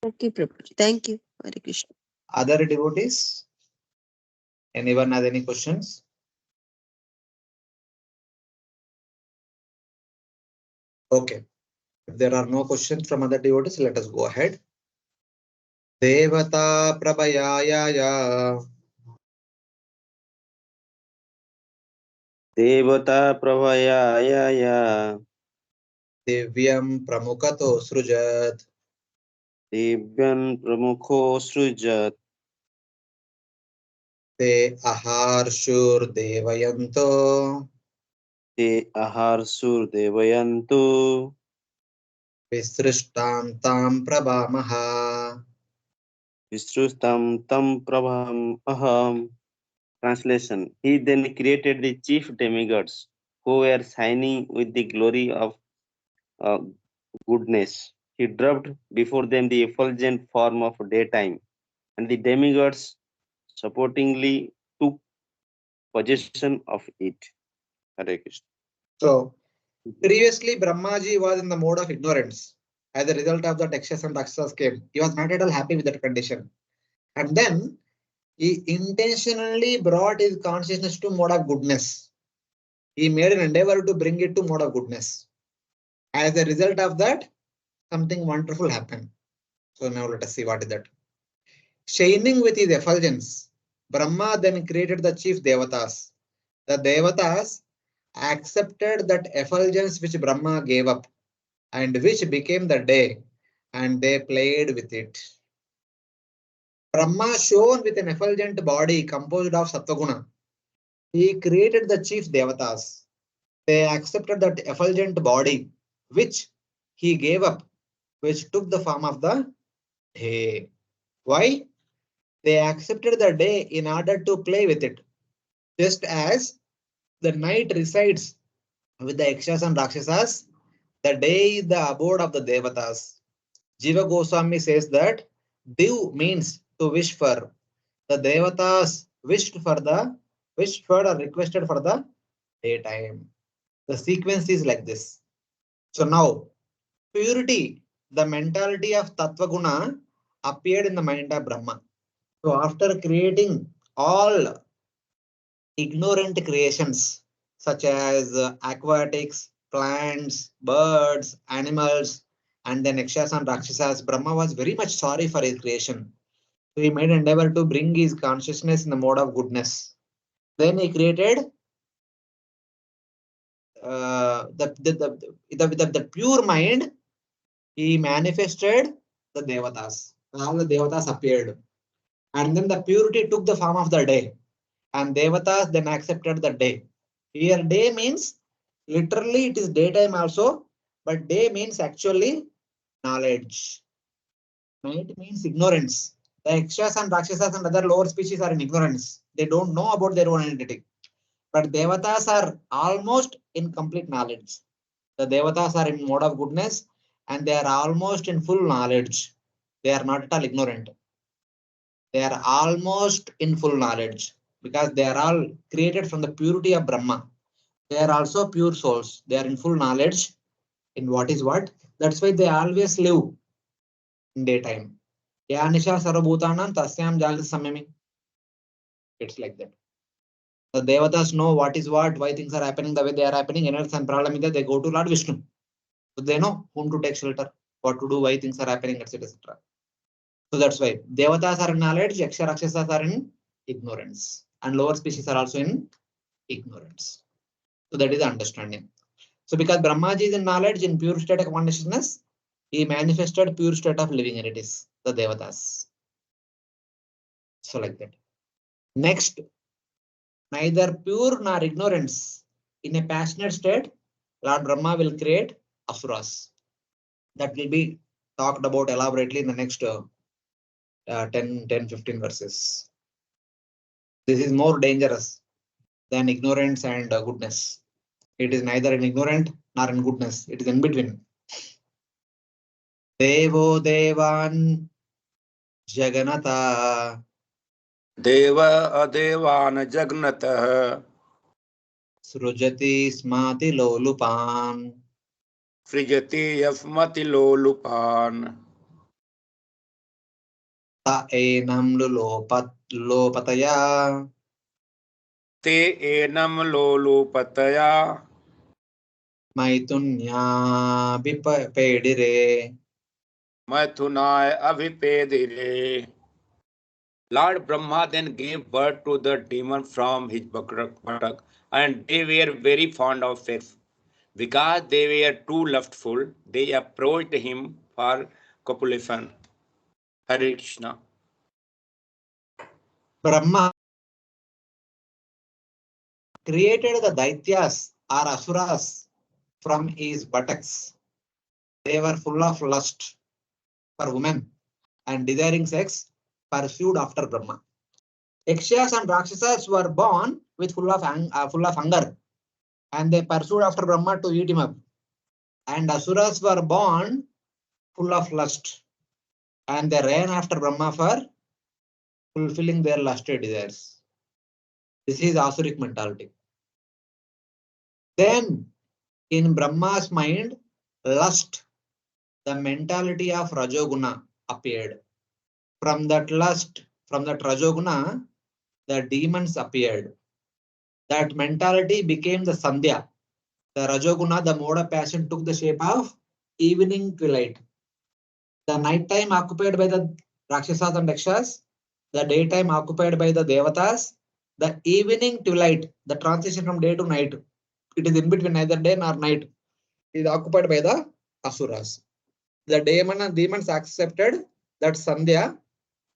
Okay, Prabhuji. Thank you. Hare Krishna. Other devotees? Anyone has any questions? Okay. If there are no questions from other devotees, let us go ahead. Devata Prabhayaya. Devata Prabhayaya. Divyam Pramukato Srujat. Divyan Pramukho Srujat. Te Aharshur Devayanto. Te Aharsur Devayantu. Visrishtam Tam Prabhamaha. Visrustam Tam Prabham Aham. Translation. He then created the chief demigods who were shining with the glory of goodness. He dropped before them the effulgent form of daytime and the demigods supportingly took possession of it. Hare Krishna. So previously Brahmaji was in the mode of ignorance. As a result of that, Yakshas and Rakshasas came. He was not at all happy with that condition. And then he intentionally brought his consciousness to mode of goodness. He made an endeavor to bring it to mode of goodness. As a result of that, something wonderful happened. So now let us see what is that. Shining with his effulgence, Brahma then created the chief Devatas. The Devatas accepted that effulgence which Brahma gave up and which became the day, and they played with it. Brahma shone with an effulgent body composed of Sattva-guna. He created the chief Devatas. They accepted that effulgent body which he gave up, which took the form of the day. Why? They accepted the day in order to play with it. Just as the night resides with the Yakshas and Rakshasas, the day is the abode of the Devatas. Jiva Goswami says that Div means to wish for. The Devatas wished for or requested for the daytime. The sequence is like this. So now, purity, the mentality of Tattva Guna appeared in the mind of Brahma. So after creating all ignorant creations such as aquatics, plants, birds, animals, and then Yakshas and Rakshasas, Brahma was very much sorry for his creation. So he made an endeavor to bring his consciousness in the mode of goodness. Then he created the pure mind. He manifested the Devatas. All the Devatas appeared. And then the purity took the form of the day. And Devatas then accepted the day. Here day means literally it is daytime also, but day means actually knowledge. Night means ignorance. The Yakshas and Rakshasas and other lower species are in ignorance. They don't know about their own identity. But Devatas are almost in complete knowledge. The Devatas are in mode of goodness and they are almost in full knowledge. They are not at all ignorant. They are almost in full knowledge because they are all created from the purity of Brahma. They are also pure souls. They are in full knowledge in what is what. That's why they always live in daytime. Yanisha Sarabhutanam Tasyam Jagat Samyami. It's like that. The Devatas know what is what, why things are happening the way they are happening. Any some problem is that they go to Lord Vishnu. So they know whom to take shelter, what to do, why things are happening, etc. etc. So that's why Devatas are in knowledge, Yaksha Rakshasas are in ignorance, and lower species are also in ignorance. So that is the understanding. So because Brahmaji is in knowledge, in pure state of consciousness, he manifested pure state of living entities, the Devatas. So like that. Next, neither pure nor ignorance. In a passionate state, Lord Brahma will create asuras. That will be talked about elaborately in the next 10-15 verses. This is more dangerous than ignorance and goodness. It is neither in ignorant nor in goodness. It is in between. Devo Devan Jaganata Deva Adevan Jagnatah Srujati Smati Lolupan Frijati Yafmati Lolupan Ta Enam Lopataya Te Enam Lolupataya Maitunya Pedire. Mathunai Avipedire. Lord Brahma then gave birth to the demon from his buttock, and they were very fond of sex. Because they were too lustful, they approached him for copulation. Hare Krishna. Brahma created the Daityas or Asuras from his buttocks. They were full of lust for women and desiring sex, pursued after Brahma. Yakshas and Rakshasas were born with full of hunger, and they pursued after Brahma to eat him up. And Asuras were born full of lust, and they ran after Brahma for fulfilling their lusty desires. This is Asuric mentality. Then in Brahma's mind, lust, the mentality of Rajoguna appeared. From that lust, from that Rajoguna, the demons appeared. That mentality became the Sandhya. The Rajoguna, the mode of passion, took the shape of evening twilight. The night time occupied by the Rakshasas and Dakshas, the daytime occupied by the Devatas, the evening twilight, the transition from day to night, it is in between neither day nor night, is occupied by the Asuras. The demons accepted that Sandhya,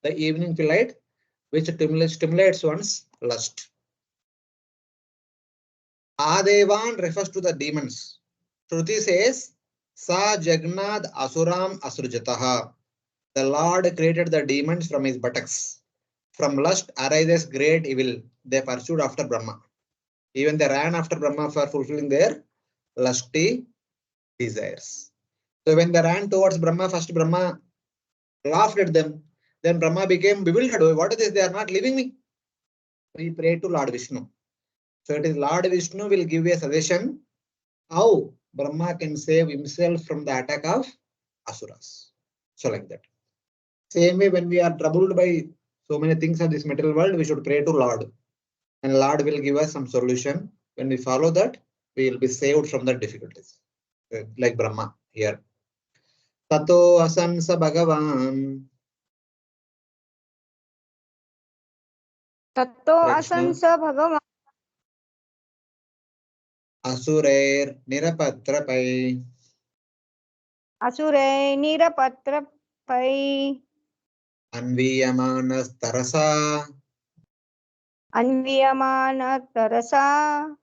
the evening twilight, which stimulates one's lust. Adevan refers to the demons. Shruti says, Sa Jagnad Asuram Asurjataha. The Lord created the demons from his buttocks. From lust arises great evil. They pursued after Brahma. Even they ran after Brahma for fulfilling their lusty desires. So when they ran towards Brahma, first Brahma laughed at them. Then Brahma became bewildered. What is this? They are not leaving me. He prayed to Lord Vishnu. So it is Lord Vishnu will give a suggestion how Brahma can save himself from the attack of Asuras. So like that. Same way when we are troubled by so many things of this material world, we should pray to Lord. And Lord will give us some solution. When we follow that, we will be saved from the difficulties. Like Brahma here. Tato asansa Bhagavan. Tatto Krishna. asansa Bhagavan. Asurer Nirapatrapai. Asure Nirapatrapai. Anviyamanas Tarasa. Anviyamana Tarasa.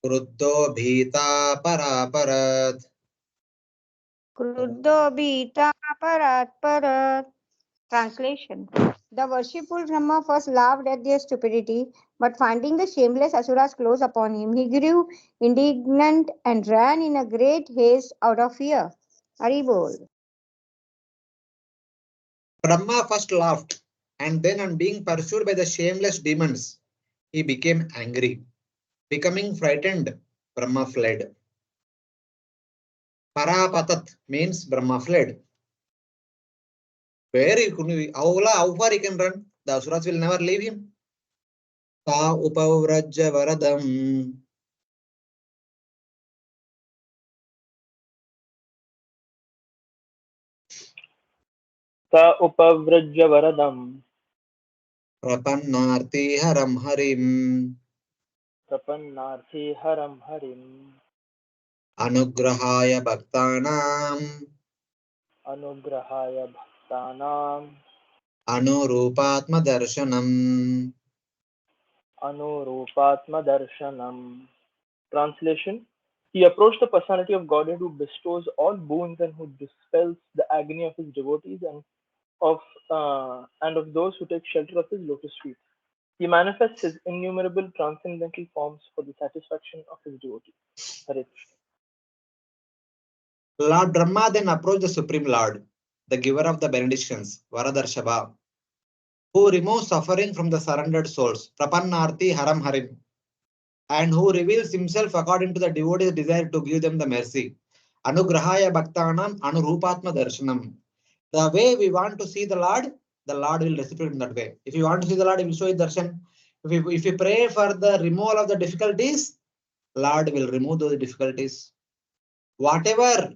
Kruddho Bhita Paraparat. Kruddho Bhita Parat Parat. Translation. The worshipful Brahma first laughed at their stupidity, but finding the shameless Asuras close upon him, he grew indignant and ran in a great haste out of fear. Haribol. Brahma first laughed, and then on being pursued by the shameless demons, he became angry. Becoming frightened, Brahma fled. Parapatat means Brahma fled. Where he could, how far he can run? The Asuras will never leave him. Ta upavrajya varadam. Sa upavrajya varadam. Prapannarti haram harim. Prapannarthi haram harim. Anugrahaya bhaktanam. Anugrahaya bhaktanam. Anurupatma darshanam. Anurupatma darshanam. Translation: He approached the personality of Godhead who bestows all boons and who dispels the agony of his devotees and of those who take shelter of his lotus feet. He manifests his innumerable transcendental forms for the satisfaction of his devotees. Hare Krishna. Lord Brahma then approached the Supreme Lord, the giver of the benedictions, Varadarshava, who removes suffering from the surrendered souls, Prapannarti Haram Harim, and who reveals himself according to the devotee's desire to give them the mercy. Anugrahaya Bhaktanam Anurupatma Darshanam. The way we want to see the Lord will reciprocate in that way. If you want to see the Lord, he will show you darshan. If you pray for the removal of the difficulties, Lord will remove those difficulties. Whatever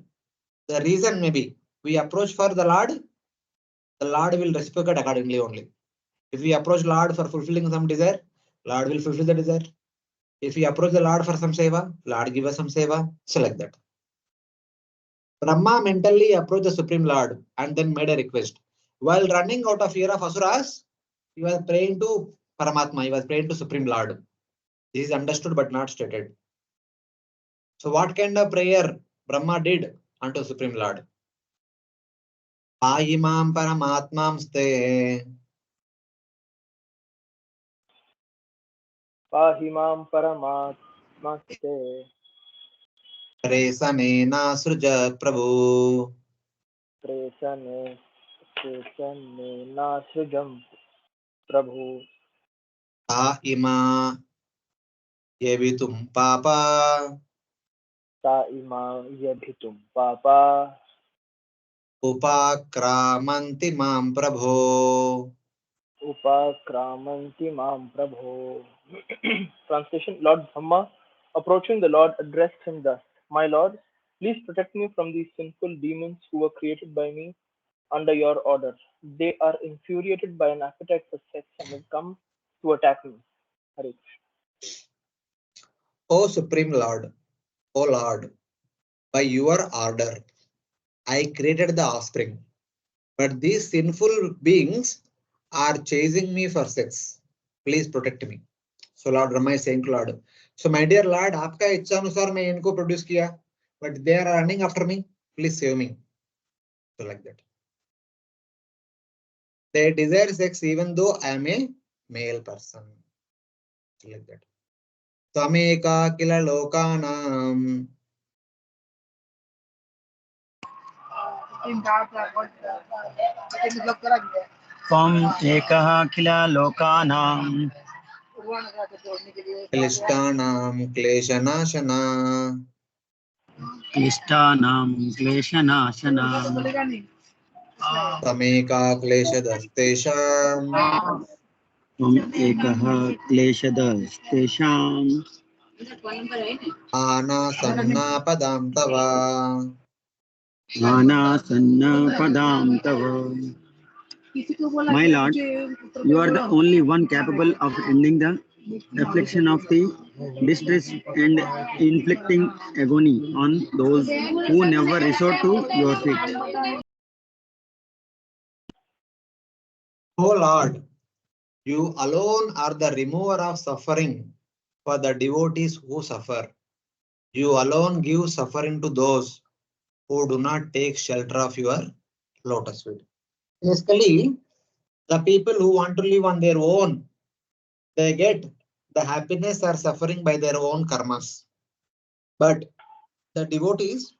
the reason may be, we approach for the Lord will reciprocate accordingly only. If we approach Lord for fulfilling some desire, Lord will fulfill the desire. If we approach the Lord for some seva, Lord give us some seva. So like that. Brahma mentally approached the Supreme Lord and then made a request. While running out of fear of Asuras, he was praying to Paramatma, he was praying to Supreme Lord. This is understood but not stated. So what kind of prayer Brahma did unto Supreme Lord? Payimam Paramatmamste. Pahimam paramatmaste. Presanena Sruja Prabhu. Presane nasrujam. Prabhu. Ta ima yevitum papa Ta ima yabhitum papa upakramanti mam prabho. upakramanti mam prabho. Translation: Lord Brahma, approaching the Lord, addressed him thus: My Lord, please protect me from these sinful demons who were created by me under your order. They are infuriated by an appetite for sex and have come to attack me. Hare Krishna. O Supreme Lord, O Lord, by your order, I created the offspring, but these sinful beings are chasing me for sex. Please protect me. So Lord Brahma is saying to Lord, so my dear Lord, आपका इच्छा अनुसार मैं इनको produce किया, but they are running after me. Please save me. So like that. They desire sex even though I am a male person. So like that. Tameka kila lokanam. त्वम् एकः किल लोकानां क्लिष्टानां क्लेशनाशना क्लिष्टानां क्लेशनाशना तमेका क्लेशदस्तेषाम् त्वम् एकः क्लेशदस्तेषाम् आनासन्नापदां तव नानासन्नपदां तव. My Lord, you are the only one capable of ending the affliction of the distress and inflicting agony on those who never resort to your feet. O Lord, you alone are the remover of suffering for the devotees who suffer. You alone give suffering to those who do not take shelter of your lotus feet. Basically, the people who want to live on their own, they get the happiness or suffering by their own karmas. But the devotees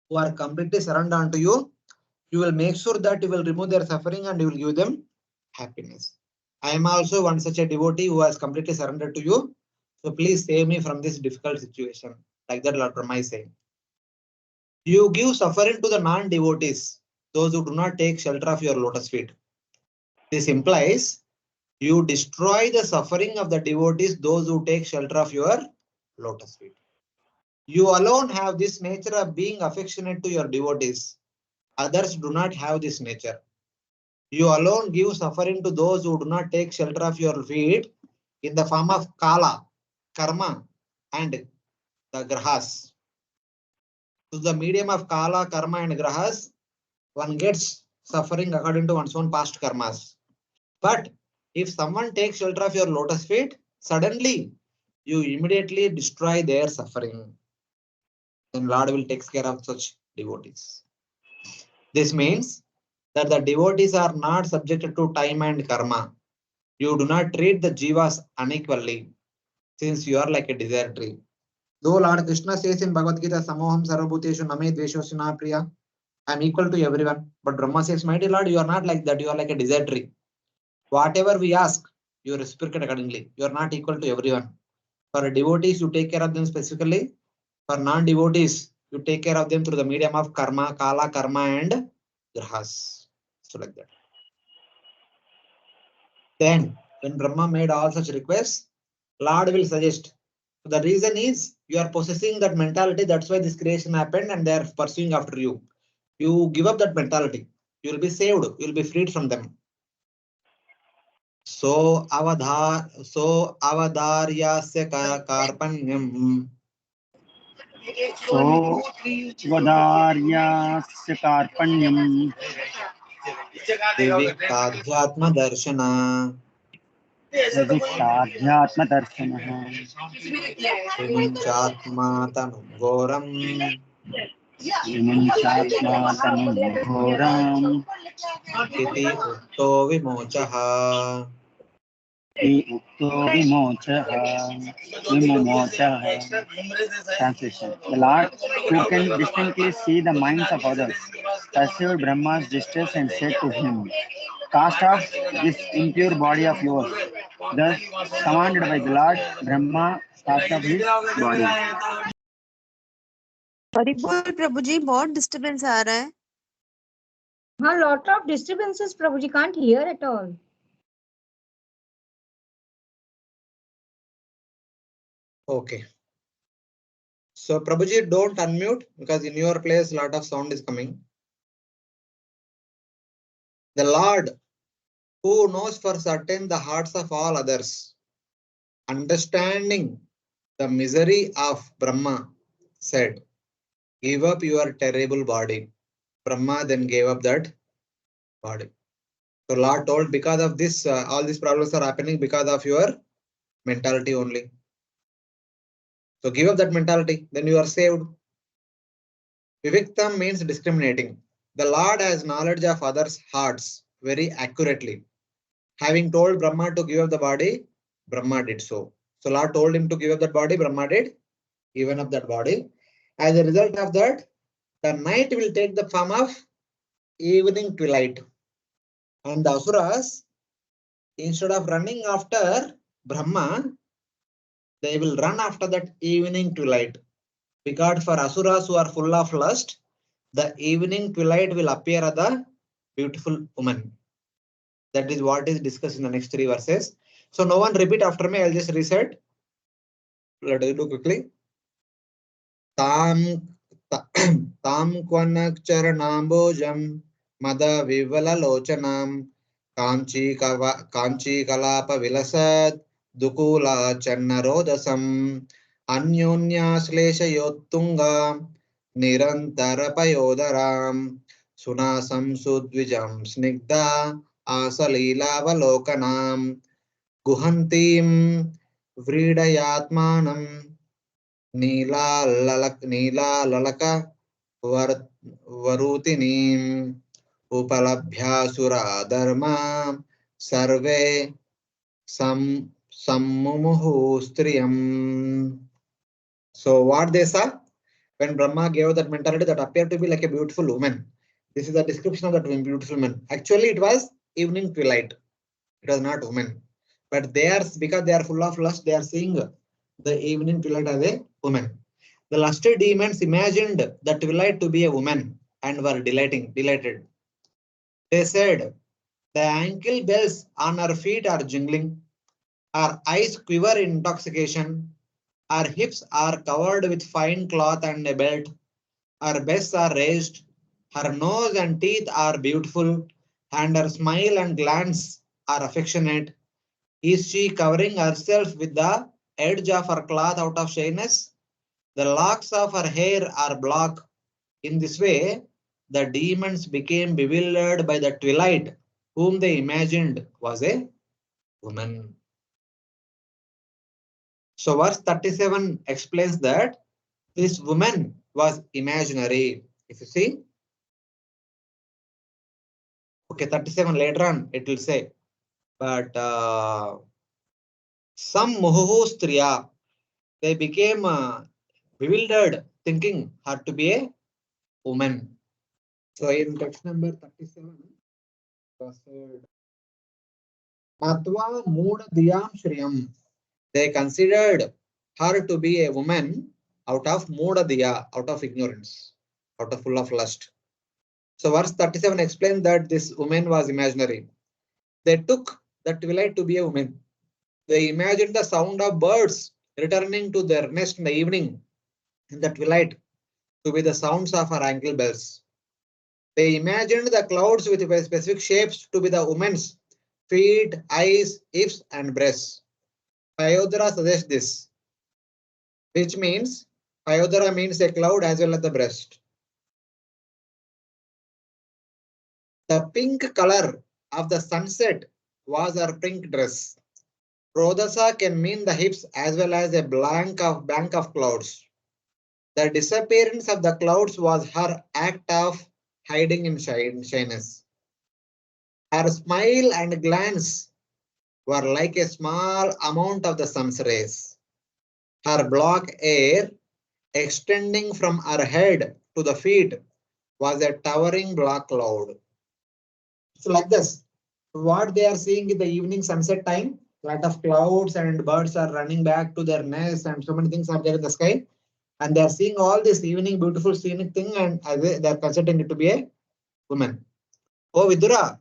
who are completely surrendered unto you, you will make sure that you will remove their suffering and you will give them happiness. I am also one such a devotee who has completely surrendered to you. So please save me from this difficult situation. Like that, Lord Brahma is saying. You give suffering to the non-devotees, those who do not take shelter of your lotus feet. This implies you destroy the suffering of the devotees, those who take shelter of your lotus feet. You alone have this nature of being affectionate to your devotees. Others do not have this nature. You alone give suffering to those who do not take shelter of your feet in the form of kala, karma, and the grahas. To the medium of kala, karma, and grahas, one gets suffering according to one's own past karmas. But if someone takes shelter of your lotus feet, suddenly you immediately destroy their suffering. Then Lord will take care of such devotees. This means that the devotees are not subjected to time and karma. You do not treat the jivas unequally, since you are like a desire tree. Though Lord Krishna says in Bhagavad Gita, Samoham Sarvabhuteshu Name Dveshosya Na Priya, I am equal to everyone. But Brahma says, my dear Lord, you are not like that. You are like a desire tree. Whatever we ask, you reciprocate accordingly. You are not equal to everyone. For devotees, you take care of them specifically. For non-devotees, you take care of them through the medium of karma, kala, karma, and grahas. So like that. Then, when Brahma made all such requests, Lord will suggest. The reason is you are possessing that mentality. That's why this creation happened and they are pursuing after you. You give up that mentality. You will be saved. You will be freed from them. So avadaryasya karpanyam. So vadaryasya karpanyam Viviktadhyatma darshana. viviktadhyatma darshanah Vimunchatma tanum ghoram. vimunchatma tanum ghoram Iti ukto vimochaha. ukto vimochaha vimochaha. Translation: The Lord, who can distinctly see the minds of others, perceived Brahma's distress and said to him, cast off this impure body of yours. Thus, commanded by the Lord, Brahma cast off his body. Sorry बोल प्रभु जी बहुत disturbance आ रहा है lot of disturbances, Prabhuji, can't hear at all. Okay. So Prabhuji, don't unmute because in your place a lot of sound is coming. The Lord, who knows for certain the hearts of all others, understanding the misery of Brahma, said, "Give up your terrible body." Brahma then gave up that body. So Lord told, because of this, all these problems are happening because of your mentality only. So give up that mentality, then you are saved. Viviktam means discriminating. The Lord has knowledge of others' hearts very accurately. Having told Brahma to give up the body, Brahma did so. So Lord told him to give up that body, Brahma did, given up that body. As a result of that, the night will take the form of evening twilight. And the Asuras, instead of running after Brahma, they will run after that evening twilight. Because for Asuras who are full of lust, the evening twilight will appear as the beautiful woman. That is what is discussed in the next 3 verses. So no one repeat after me. I'll just reset. Let us do quickly. Tam Kwanakcharanambojam Mada Vivala Lochanam Kanchi Kalapa Vilasad Dukula Channarodasam Anyonya Slesha Yotunga Nirantara Payodaram Sunasam Sudvijam Snigda Asalilavalokanam Guhantim Vridayatmanam नीलाललक वरुतिनीम उपलभ्यासुरा Dharma survey सम्मुमुहु स्त्रियम. So what they saw when Brahma gave that mentality that appeared to be like a beautiful woman. This is the description of that beautiful woman. Actually, it was evening twilight. It was not woman. But they are, because they are full of lust, they are seeing the evening twilight as a woman. The lusted demons imagined the twilight to be a woman and were delighted. They said, "The ankle bells on our feet are jingling, our eyes quiver in intoxication, our hips are covered with fine cloth and a belt, our breasts are raised, her nose and teeth are beautiful, and her smile and glance are affectionate. Is she covering herself with the edge of her cloth out of shyness? The locks of her hair are black." In this way, the demons became bewildered by the twilight, whom they imagined was a woman. So verse 37 explains that this woman was imaginary. If you see, okay, 37 later on it will say, but some muhuhu striya, they became bewildered, thinking her to be a woman. So in text number 37, Matva Muda Diyam Shriyam, they considered her to be a woman out of Muda Diya, out of ignorance, out of full of lust. So verse 37 explains that this woman was imaginary. They took the twilight to be a woman. They imagined the sound of birds returning to their nest in the evening in the twilight to be the sounds of her ankle bells. They imagined the clouds with specific shapes to be the woman's feet, eyes, hips, and breasts. Payodhara suggests this, which means Payodhara means a cloud as well as the breast. The pink color of the sunset was her pink dress. Prodasa can mean the hips as well as a blank of clouds. The disappearance of the clouds was her act of hiding in shyness. Her smile and glance were like a small amount of the sun's rays. Her black hair, extending from her head to the feet, was a towering black cloud. So like this, what they are seeing in the evening sunset time, lot of clouds and birds are running back to their nests and so many things are there in the sky. And they are seeing all this evening beautiful scenic thing and they are considering it to be a woman. Oh Vidura,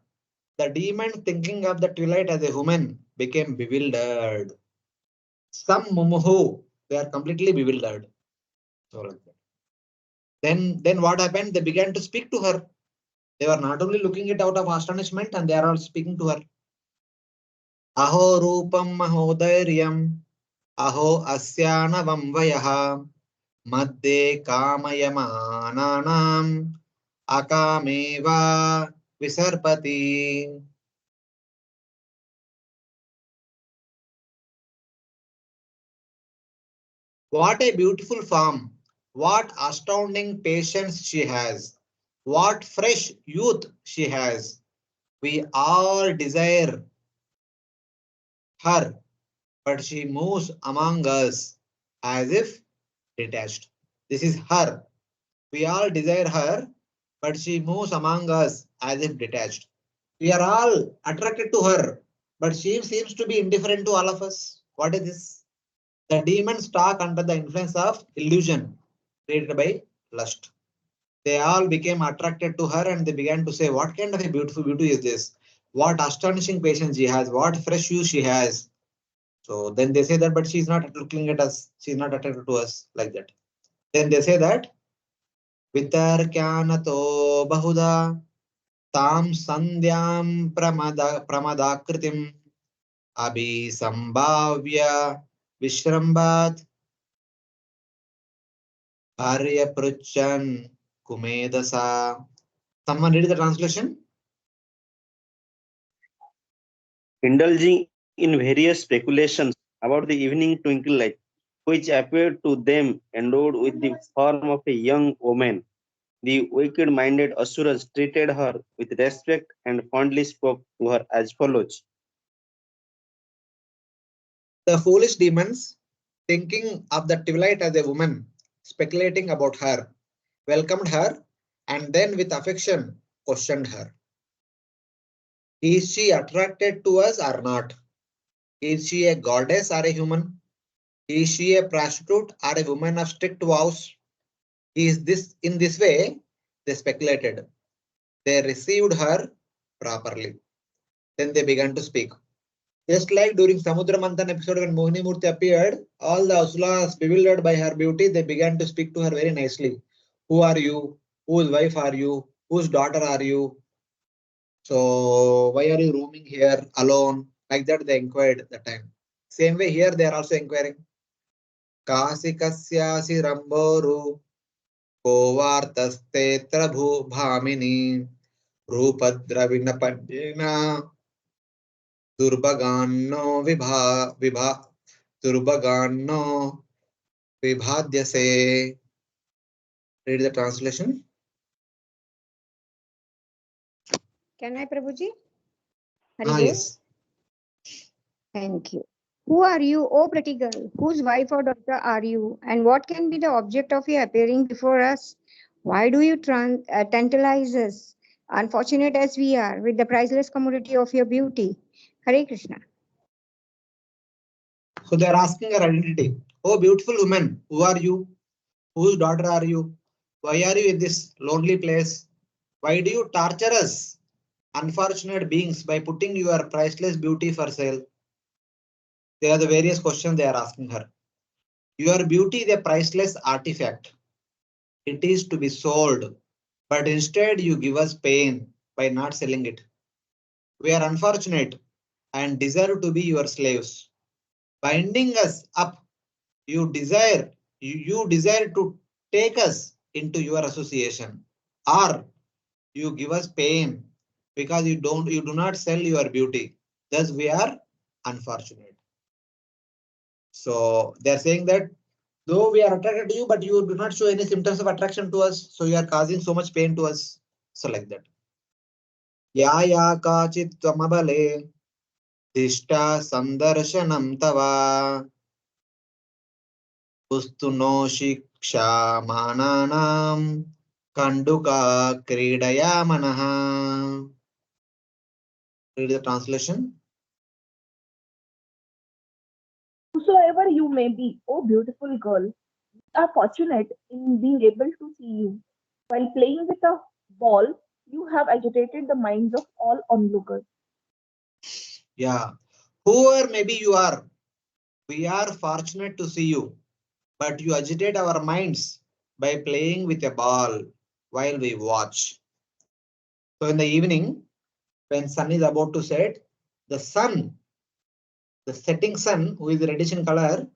the demon thinking of the twilight as a woman became bewildered. Some mumuhu, they are completely bewildered. So like that. Then what happened? They began to speak to her. They were not only looking it out of astonishment and they are all speaking to her. Aho rupam mahodairyam, aho asyanavam vayaha, madde kamayamananam, akameva visarpati. What a beautiful form. What astounding patience she has. What fresh youth she has. We all desire her, but she moves among us as if detached. This is her. We all desire her, but she moves among us as if detached. We are all attracted to her, but she seems to be indifferent to all of us. What is this? The demons talk under the influence of illusion created by lust. They all became attracted to her and they began to say, what kind of a beautiful beauty is this? What astonishing patience she has, what fresh youth she has. So then they say that, but she's not looking at us, she's not attracted to us like that. Then they say that, Vitarkyanato Bahuda Tam Sandhyam Pramadakritim Abhi Sambhavya Vishrambat Arya Pruchan Kumedasa. Someone read the translation? Indulging in various speculations about the evening twinkle light, which appeared to them endowed with the form of a young woman. The wicked-minded Asuras treated her with respect and fondly spoke to her as follows. The foolish demons, thinking of the twilight as a woman, speculating about her, welcomed her, and then with affection questioned her. Is she attracted to us or not? Is she a goddess or a human? Is she a prostitute or a woman of strict vows? Is this in this way? They speculated. They received her properly. Then they began to speak. Just like during Samudra Manthan episode when Mohini Murti appeared, all the Asuras, bewildered by her beauty, they began to speak to her very nicely. Who are you? Whose wife are you? Whose daughter are you? So why are you roaming here alone? Like that they inquired at the time. Same way here they are also inquiring. Kasi kasyasi ramboru kovartastetra bhu bhamini rupadravina padena Durbaganno Durbaganno Vibhadyase. Read the translation. Can I, Prabhuji? Yes. Thank you. Who are you, O pretty girl? Whose wife or daughter are you? And what can be the object of your appearing before us? Why do you tantalize us, unfortunate as we are, with the priceless commodity of your beauty? Hare Krishna. So they are asking her identity. Oh, beautiful woman, who are you? Whose daughter are you? Why are you in this lonely place? Why do you torture us, unfortunate beings, by putting your priceless beauty for sale? They are the various questions they are asking her. Your beauty is a priceless artifact. It is to be sold, but instead you give us pain by not selling it. We are unfortunate and deserve to be your slaves. Binding us up, you desire to take us into your association, or you give us pain because you do not sell your beauty. Thus we are unfortunate. So they are saying that though we are attracted to you, but you do not show any symptoms of attraction to us, so you are causing so much pain to us. So like that. Ya ya kachit tvamabale dishta sandarshanam tava pustu no shiksha mananam kanduka kridaya manaha. Read the translation. Whosoever you may be, O beautiful girl, we are fortunate in being able to see you. While playing with a ball, you have agitated the minds of all onlookers. Yeah. Whoever maybe you are, we are fortunate to see you, but you agitate our minds by playing with a ball while we watch. So in the evening, when sun is about to set, the sun, the setting sun, who is reddish in color,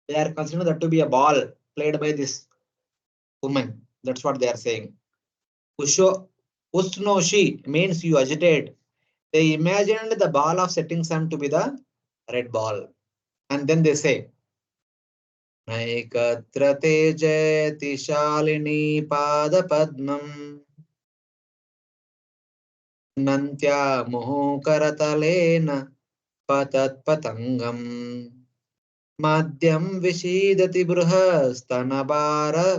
they are considered that to be a ball played by this woman. That's what they are saying. Usnoshi means you agitate. They imagined the ball of setting sun to be the red ball. And then they say, Naikatra tejati shalini pada padmam nantya moho karatalena patat patangam madhyam vishidati brahastana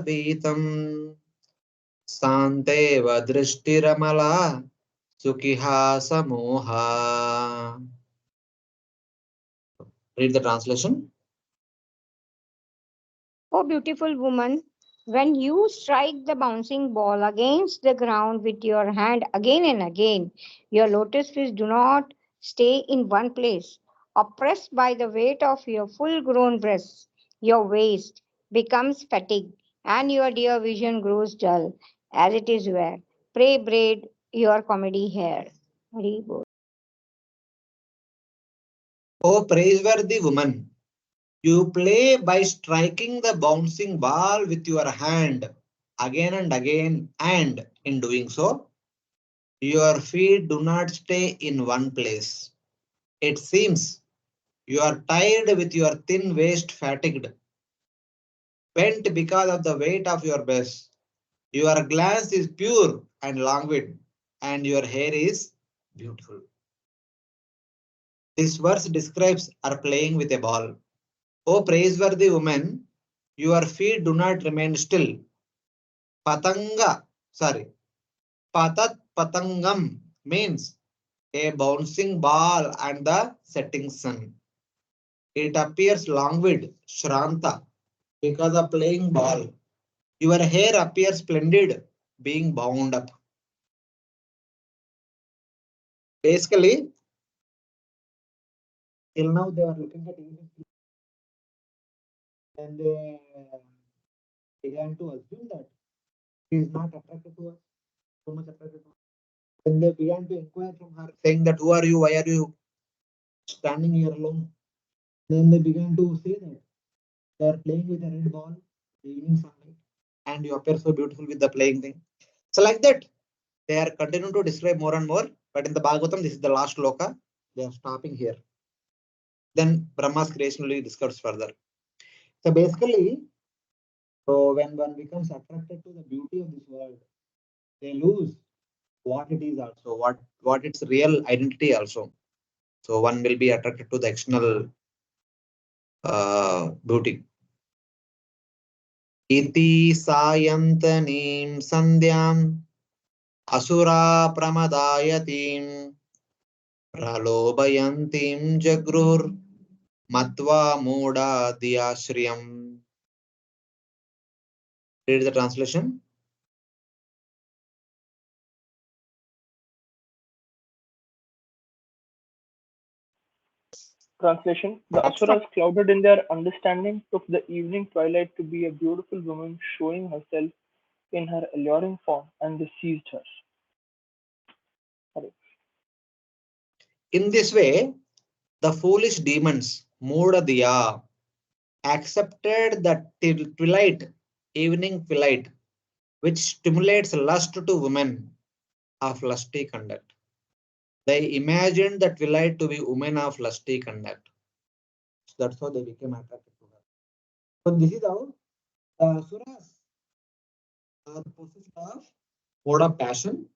vitam santeva drishtiramala Sukiha Samoha. Read the translation. Oh, beautiful woman, when you strike the bouncing ball against the ground with your hand again and again, your lotus feet do not stay in one place. Oppressed by the weight of your full grown breasts, your waist becomes fatigued and your dear vision grows dull, as it is where. Pray braid your comedy hair. Hari Bol. O praiseworthy woman, you play by striking the bouncing ball with your hand again and again, and in doing so, your feet do not stay in one place. It seems you are tired with your thin waist, fatigued, bent because of the weight of your breast. Your glance is pure and languid, and your hair is beautiful. This verse describes her playing with a ball. O praiseworthy woman, your feet do not remain still. Patat patangam means a bouncing ball and the setting sun. It appears languid, Shranta, because of playing ball. Your hair appears splendid, being bound up. Basically, till now they are looking at evening and they began to assume that he is not attracted to us, so much attracted to us. When they began to inquire from her, saying that who are you, why are you standing here alone? Then they began to say that they are playing with a red ball, the evening sunlight, and you appear so beautiful with the playing thing. So like that, they are continuing to describe more and more. But in the Bhagavatam, this is the last loka. They are stopping here. Then Brahma's creation will be discussed further. So basically, so when one becomes attracted to the beauty of this world, they lose what it is also, what its real identity also. So one will be attracted to the external beauty. Iti sayantanim sandhyam asura pramadayatim pralobayantim jagrur matva moda diyashriyam. Read the translation. Translation: The Asuras, clouded in their understanding, took the evening twilight to be a beautiful woman showing herself in her alluring form, and they seized her. In this way, the foolish demons, Modadiya, accepted the twilight, evening twilight, which stimulates lust to women of lusty conduct. They imagined the twilight to be women of lusty conduct. So that's how they became attracted to her. So this is how the Asuras are possessed of mode of passion,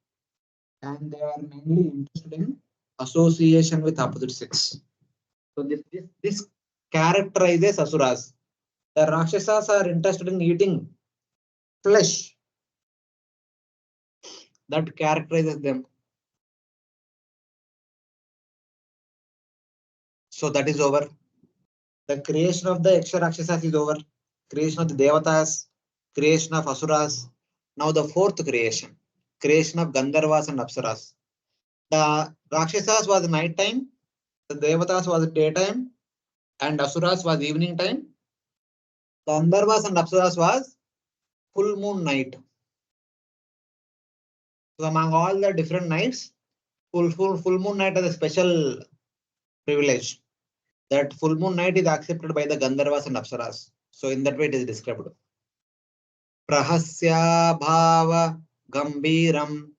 and they are mainly interested in association with opposite sex. So this characterizes Asuras. The Rakshasas are interested in eating flesh. That characterizes them. So that is over. The creation of the Yaksha Rakshasas is over. Creation of the Devatas, creation of Asuras. Now the fourth creation of Gandharvas and Apsaras. The Rakshasas was night time, the Devatas was daytime, and Asuras was evening time. The Gandharvas and Apsaras was full moon night. So among all the different nights, full moon night is a special privilege. That full moon night is accepted by the Gandharvas and Apsaras. So in that way it is described. Prahasya bhava gambiram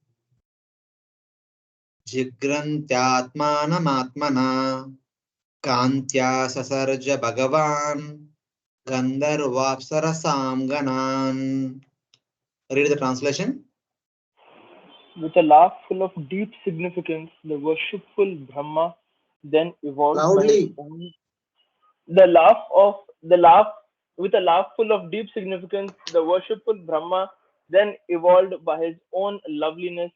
jigranthyatmanamatmana kantya sasarja bhagavan gandharvapsarasam ganan. Read the translation. With a laugh full of deep significance, the worshipful Brahma then evolved by his Loudly. own. With a laugh full of deep significance, the worshipful Brahma then evolved by his own loveliness,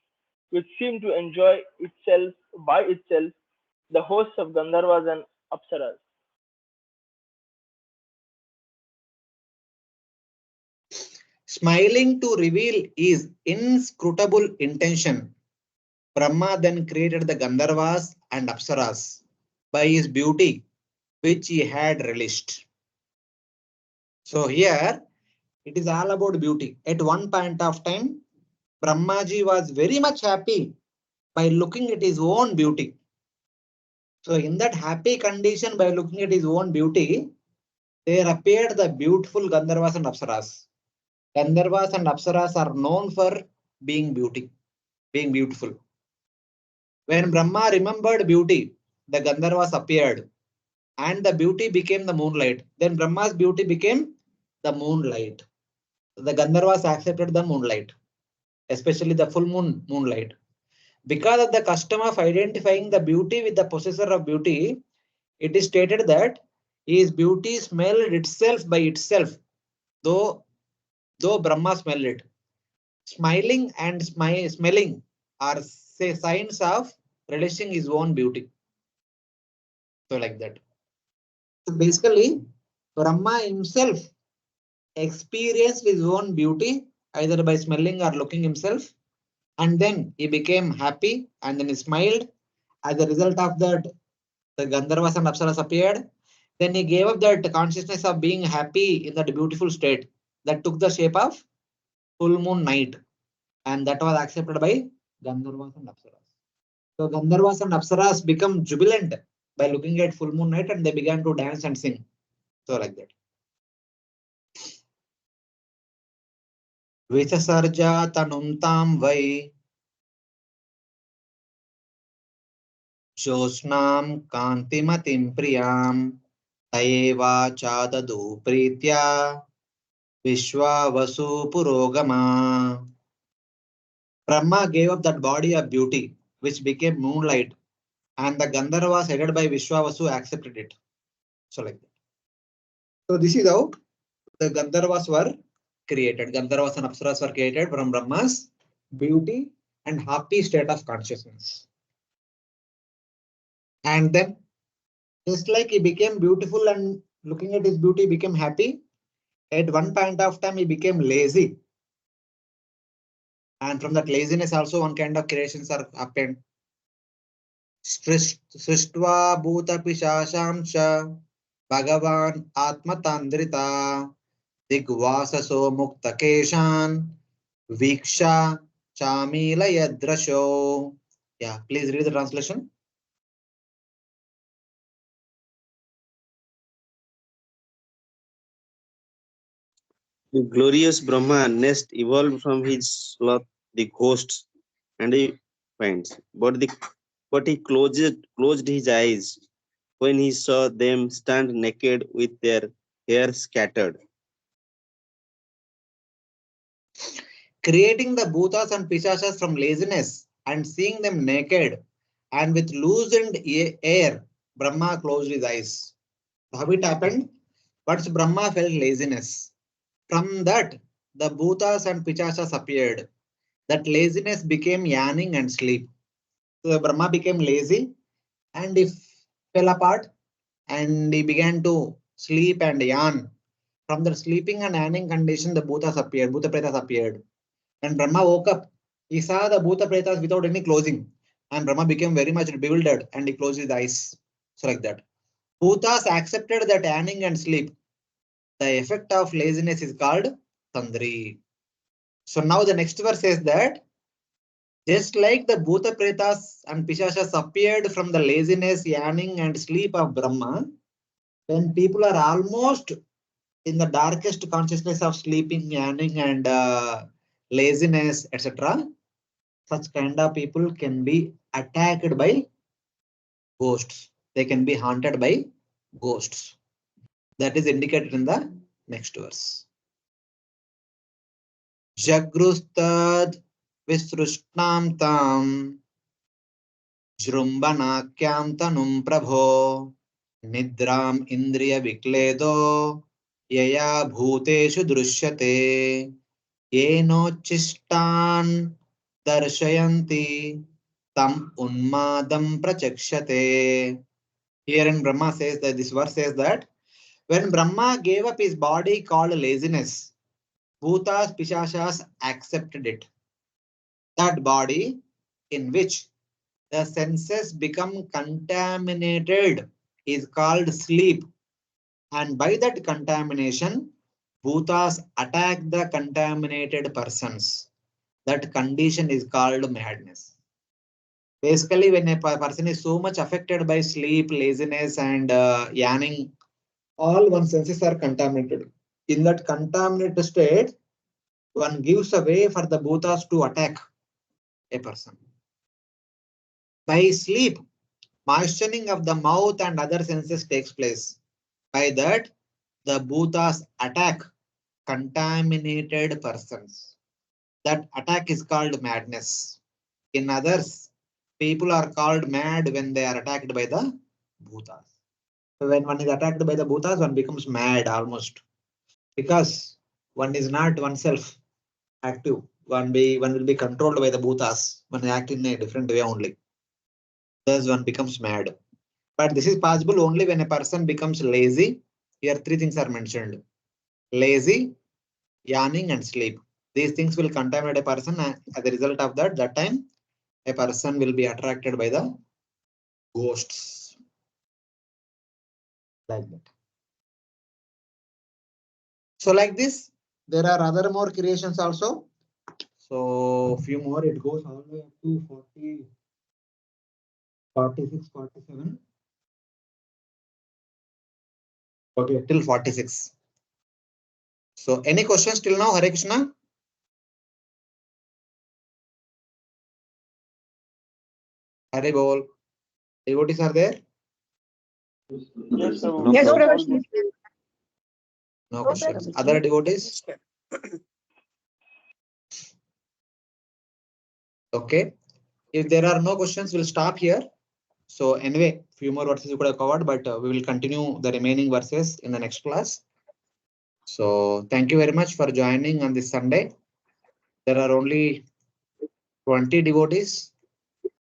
which seemed to enjoy itself by itself the hosts of Gandharvas and Apsaras. Smiling to reveal his inscrutable intention, Brahma then created the Gandharvas and Apsaras by his beauty, which he had relished. So here, it is all about beauty. At one point of time, Brahmaji was very much happy by looking at his own beauty. So in that happy condition, by looking at his own beauty, there appeared the beautiful Gandharvas and Apsaras. Gandharvas and Apsaras are known for being beautiful. When Brahma remembered beauty, the Gandharvas appeared and the beauty became the moonlight. Then Brahma's beauty became the moonlight. The Gandharvas accepted the moonlight, especially the full moonlight. Because of the custom of identifying the beauty with the possessor of beauty, it is stated that his beauty smelled itself by itself, though Brahma smelled it. Smiling and smelling are signs of relishing his own beauty. So like that. So basically, Brahma himself experienced his own beauty either by smelling or looking himself, and then he became happy and then he smiled. As a result of that, the Gandharvas and Apsaras appeared. Then he gave up that consciousness of being happy in that beautiful state that took the shape of full moon night, and that was accepted by Gandharvas and Apsaras. So Gandharvas and Apsaras become jubilant by looking at full moon night and they began to dance and sing. So like that. Visasarja tanuntam vai Josnam kantimatim priyam Tayeva chadadu pritya Vishwavasu purogama. Brahma gave up that body of beauty which became moonlight, and the Gandharvas headed by Vishwavasu accepted it. So like that. So this is how the Gandharvas were created. Gandharvas and Apsaras were created from Brahma's beauty and happy state of consciousness. And then, just like he became beautiful and looking at his beauty became happy, at one point of time he became lazy. And from that laziness also one kind of creations are happened. Srishtva bhuta pishasham cha Bhagavan atma tandrita Digvasaso mukta keshan Viksha chamila yadrasho. Yeah, please read the translation. The glorious Brahma next evolved from his sloth, the ghosts, and he finds. But he closed his eyes when he saw them stand naked with their hair scattered. Creating the bhutas and pishachas from laziness and seeing them naked and with loosened air, Brahma closed his eyes. How it happened? But Brahma felt laziness. From that, the bhutas and pichachas appeared. That laziness became yawning and sleep. So Brahma became lazy and he fell apart and he began to sleep and yawn. From the sleeping and yawning condition, the bhutas appeared, bhuta pretas appeared. When Brahma woke up, he saw the bhuta pretas without any closing, and Brahma became very much bewildered and he closed his eyes. So like that. Bhutas accepted that yawning and sleep. The effect of laziness is called Tandri. So now the next verse says that just like the Bhuta Pretas and Pishashas appeared from the laziness, yawning, and sleep of Brahma, when people are almost in the darkest consciousness of sleeping, yawning, and laziness, etc., such kind of people can be attacked by ghosts. They can be haunted by ghosts. That is indicated in the next verse. Jagrustad Visrushnam tam Jrumbanakyam tanum prabho Nidram Indriya Vikledo Yaya Bhuteshu Drushyate Yeno Chistan Darshayanti Tam Unmadam Prachakshate. Here in Brahma says that this verse says that when Brahma gave up his body called laziness, Bhutas Pishashas accepted it. That body in which the senses become contaminated is called sleep. And by that contamination, Bhutas attack the contaminated persons. That condition is called madness. Basically, when a person is so much affected by sleep, laziness, and yawning, all one's senses are contaminated. In that contaminated state, one gives a way for the bhutas to attack a person. By sleep, moistening of the mouth and other senses takes place. By that, the bhutas attack contaminated persons. That attack is called madness. In others, people are called mad when they are attacked by the bhutas. So when one is attacked by the bhutas, one becomes mad almost. Because one is not oneself active. One will be controlled by the bhutas. One act in a different way only. Thus one becomes mad. But this is possible only when a person becomes lazy. Here three things are mentioned. Lazy, yawning, and sleep. These things will contaminate a person, and as a result of that, time a person will be attracted by the ghosts. Like that. So like this, there are other more creations also. So few more, it goes all the way up to 40, 46, 47. Okay, till 46. So any questions till now, Hare Krishna? Hare Bol. Devotees are there? Yes, sir. No Yes, problem. Prabhuji. No questions. Other devotees? Okay. If there are no questions, we'll stop here. So anyway, few more verses you could have covered, but we will continue the remaining verses in the next class. So thank you very much for joining on this Sunday. There are only 20 devotees.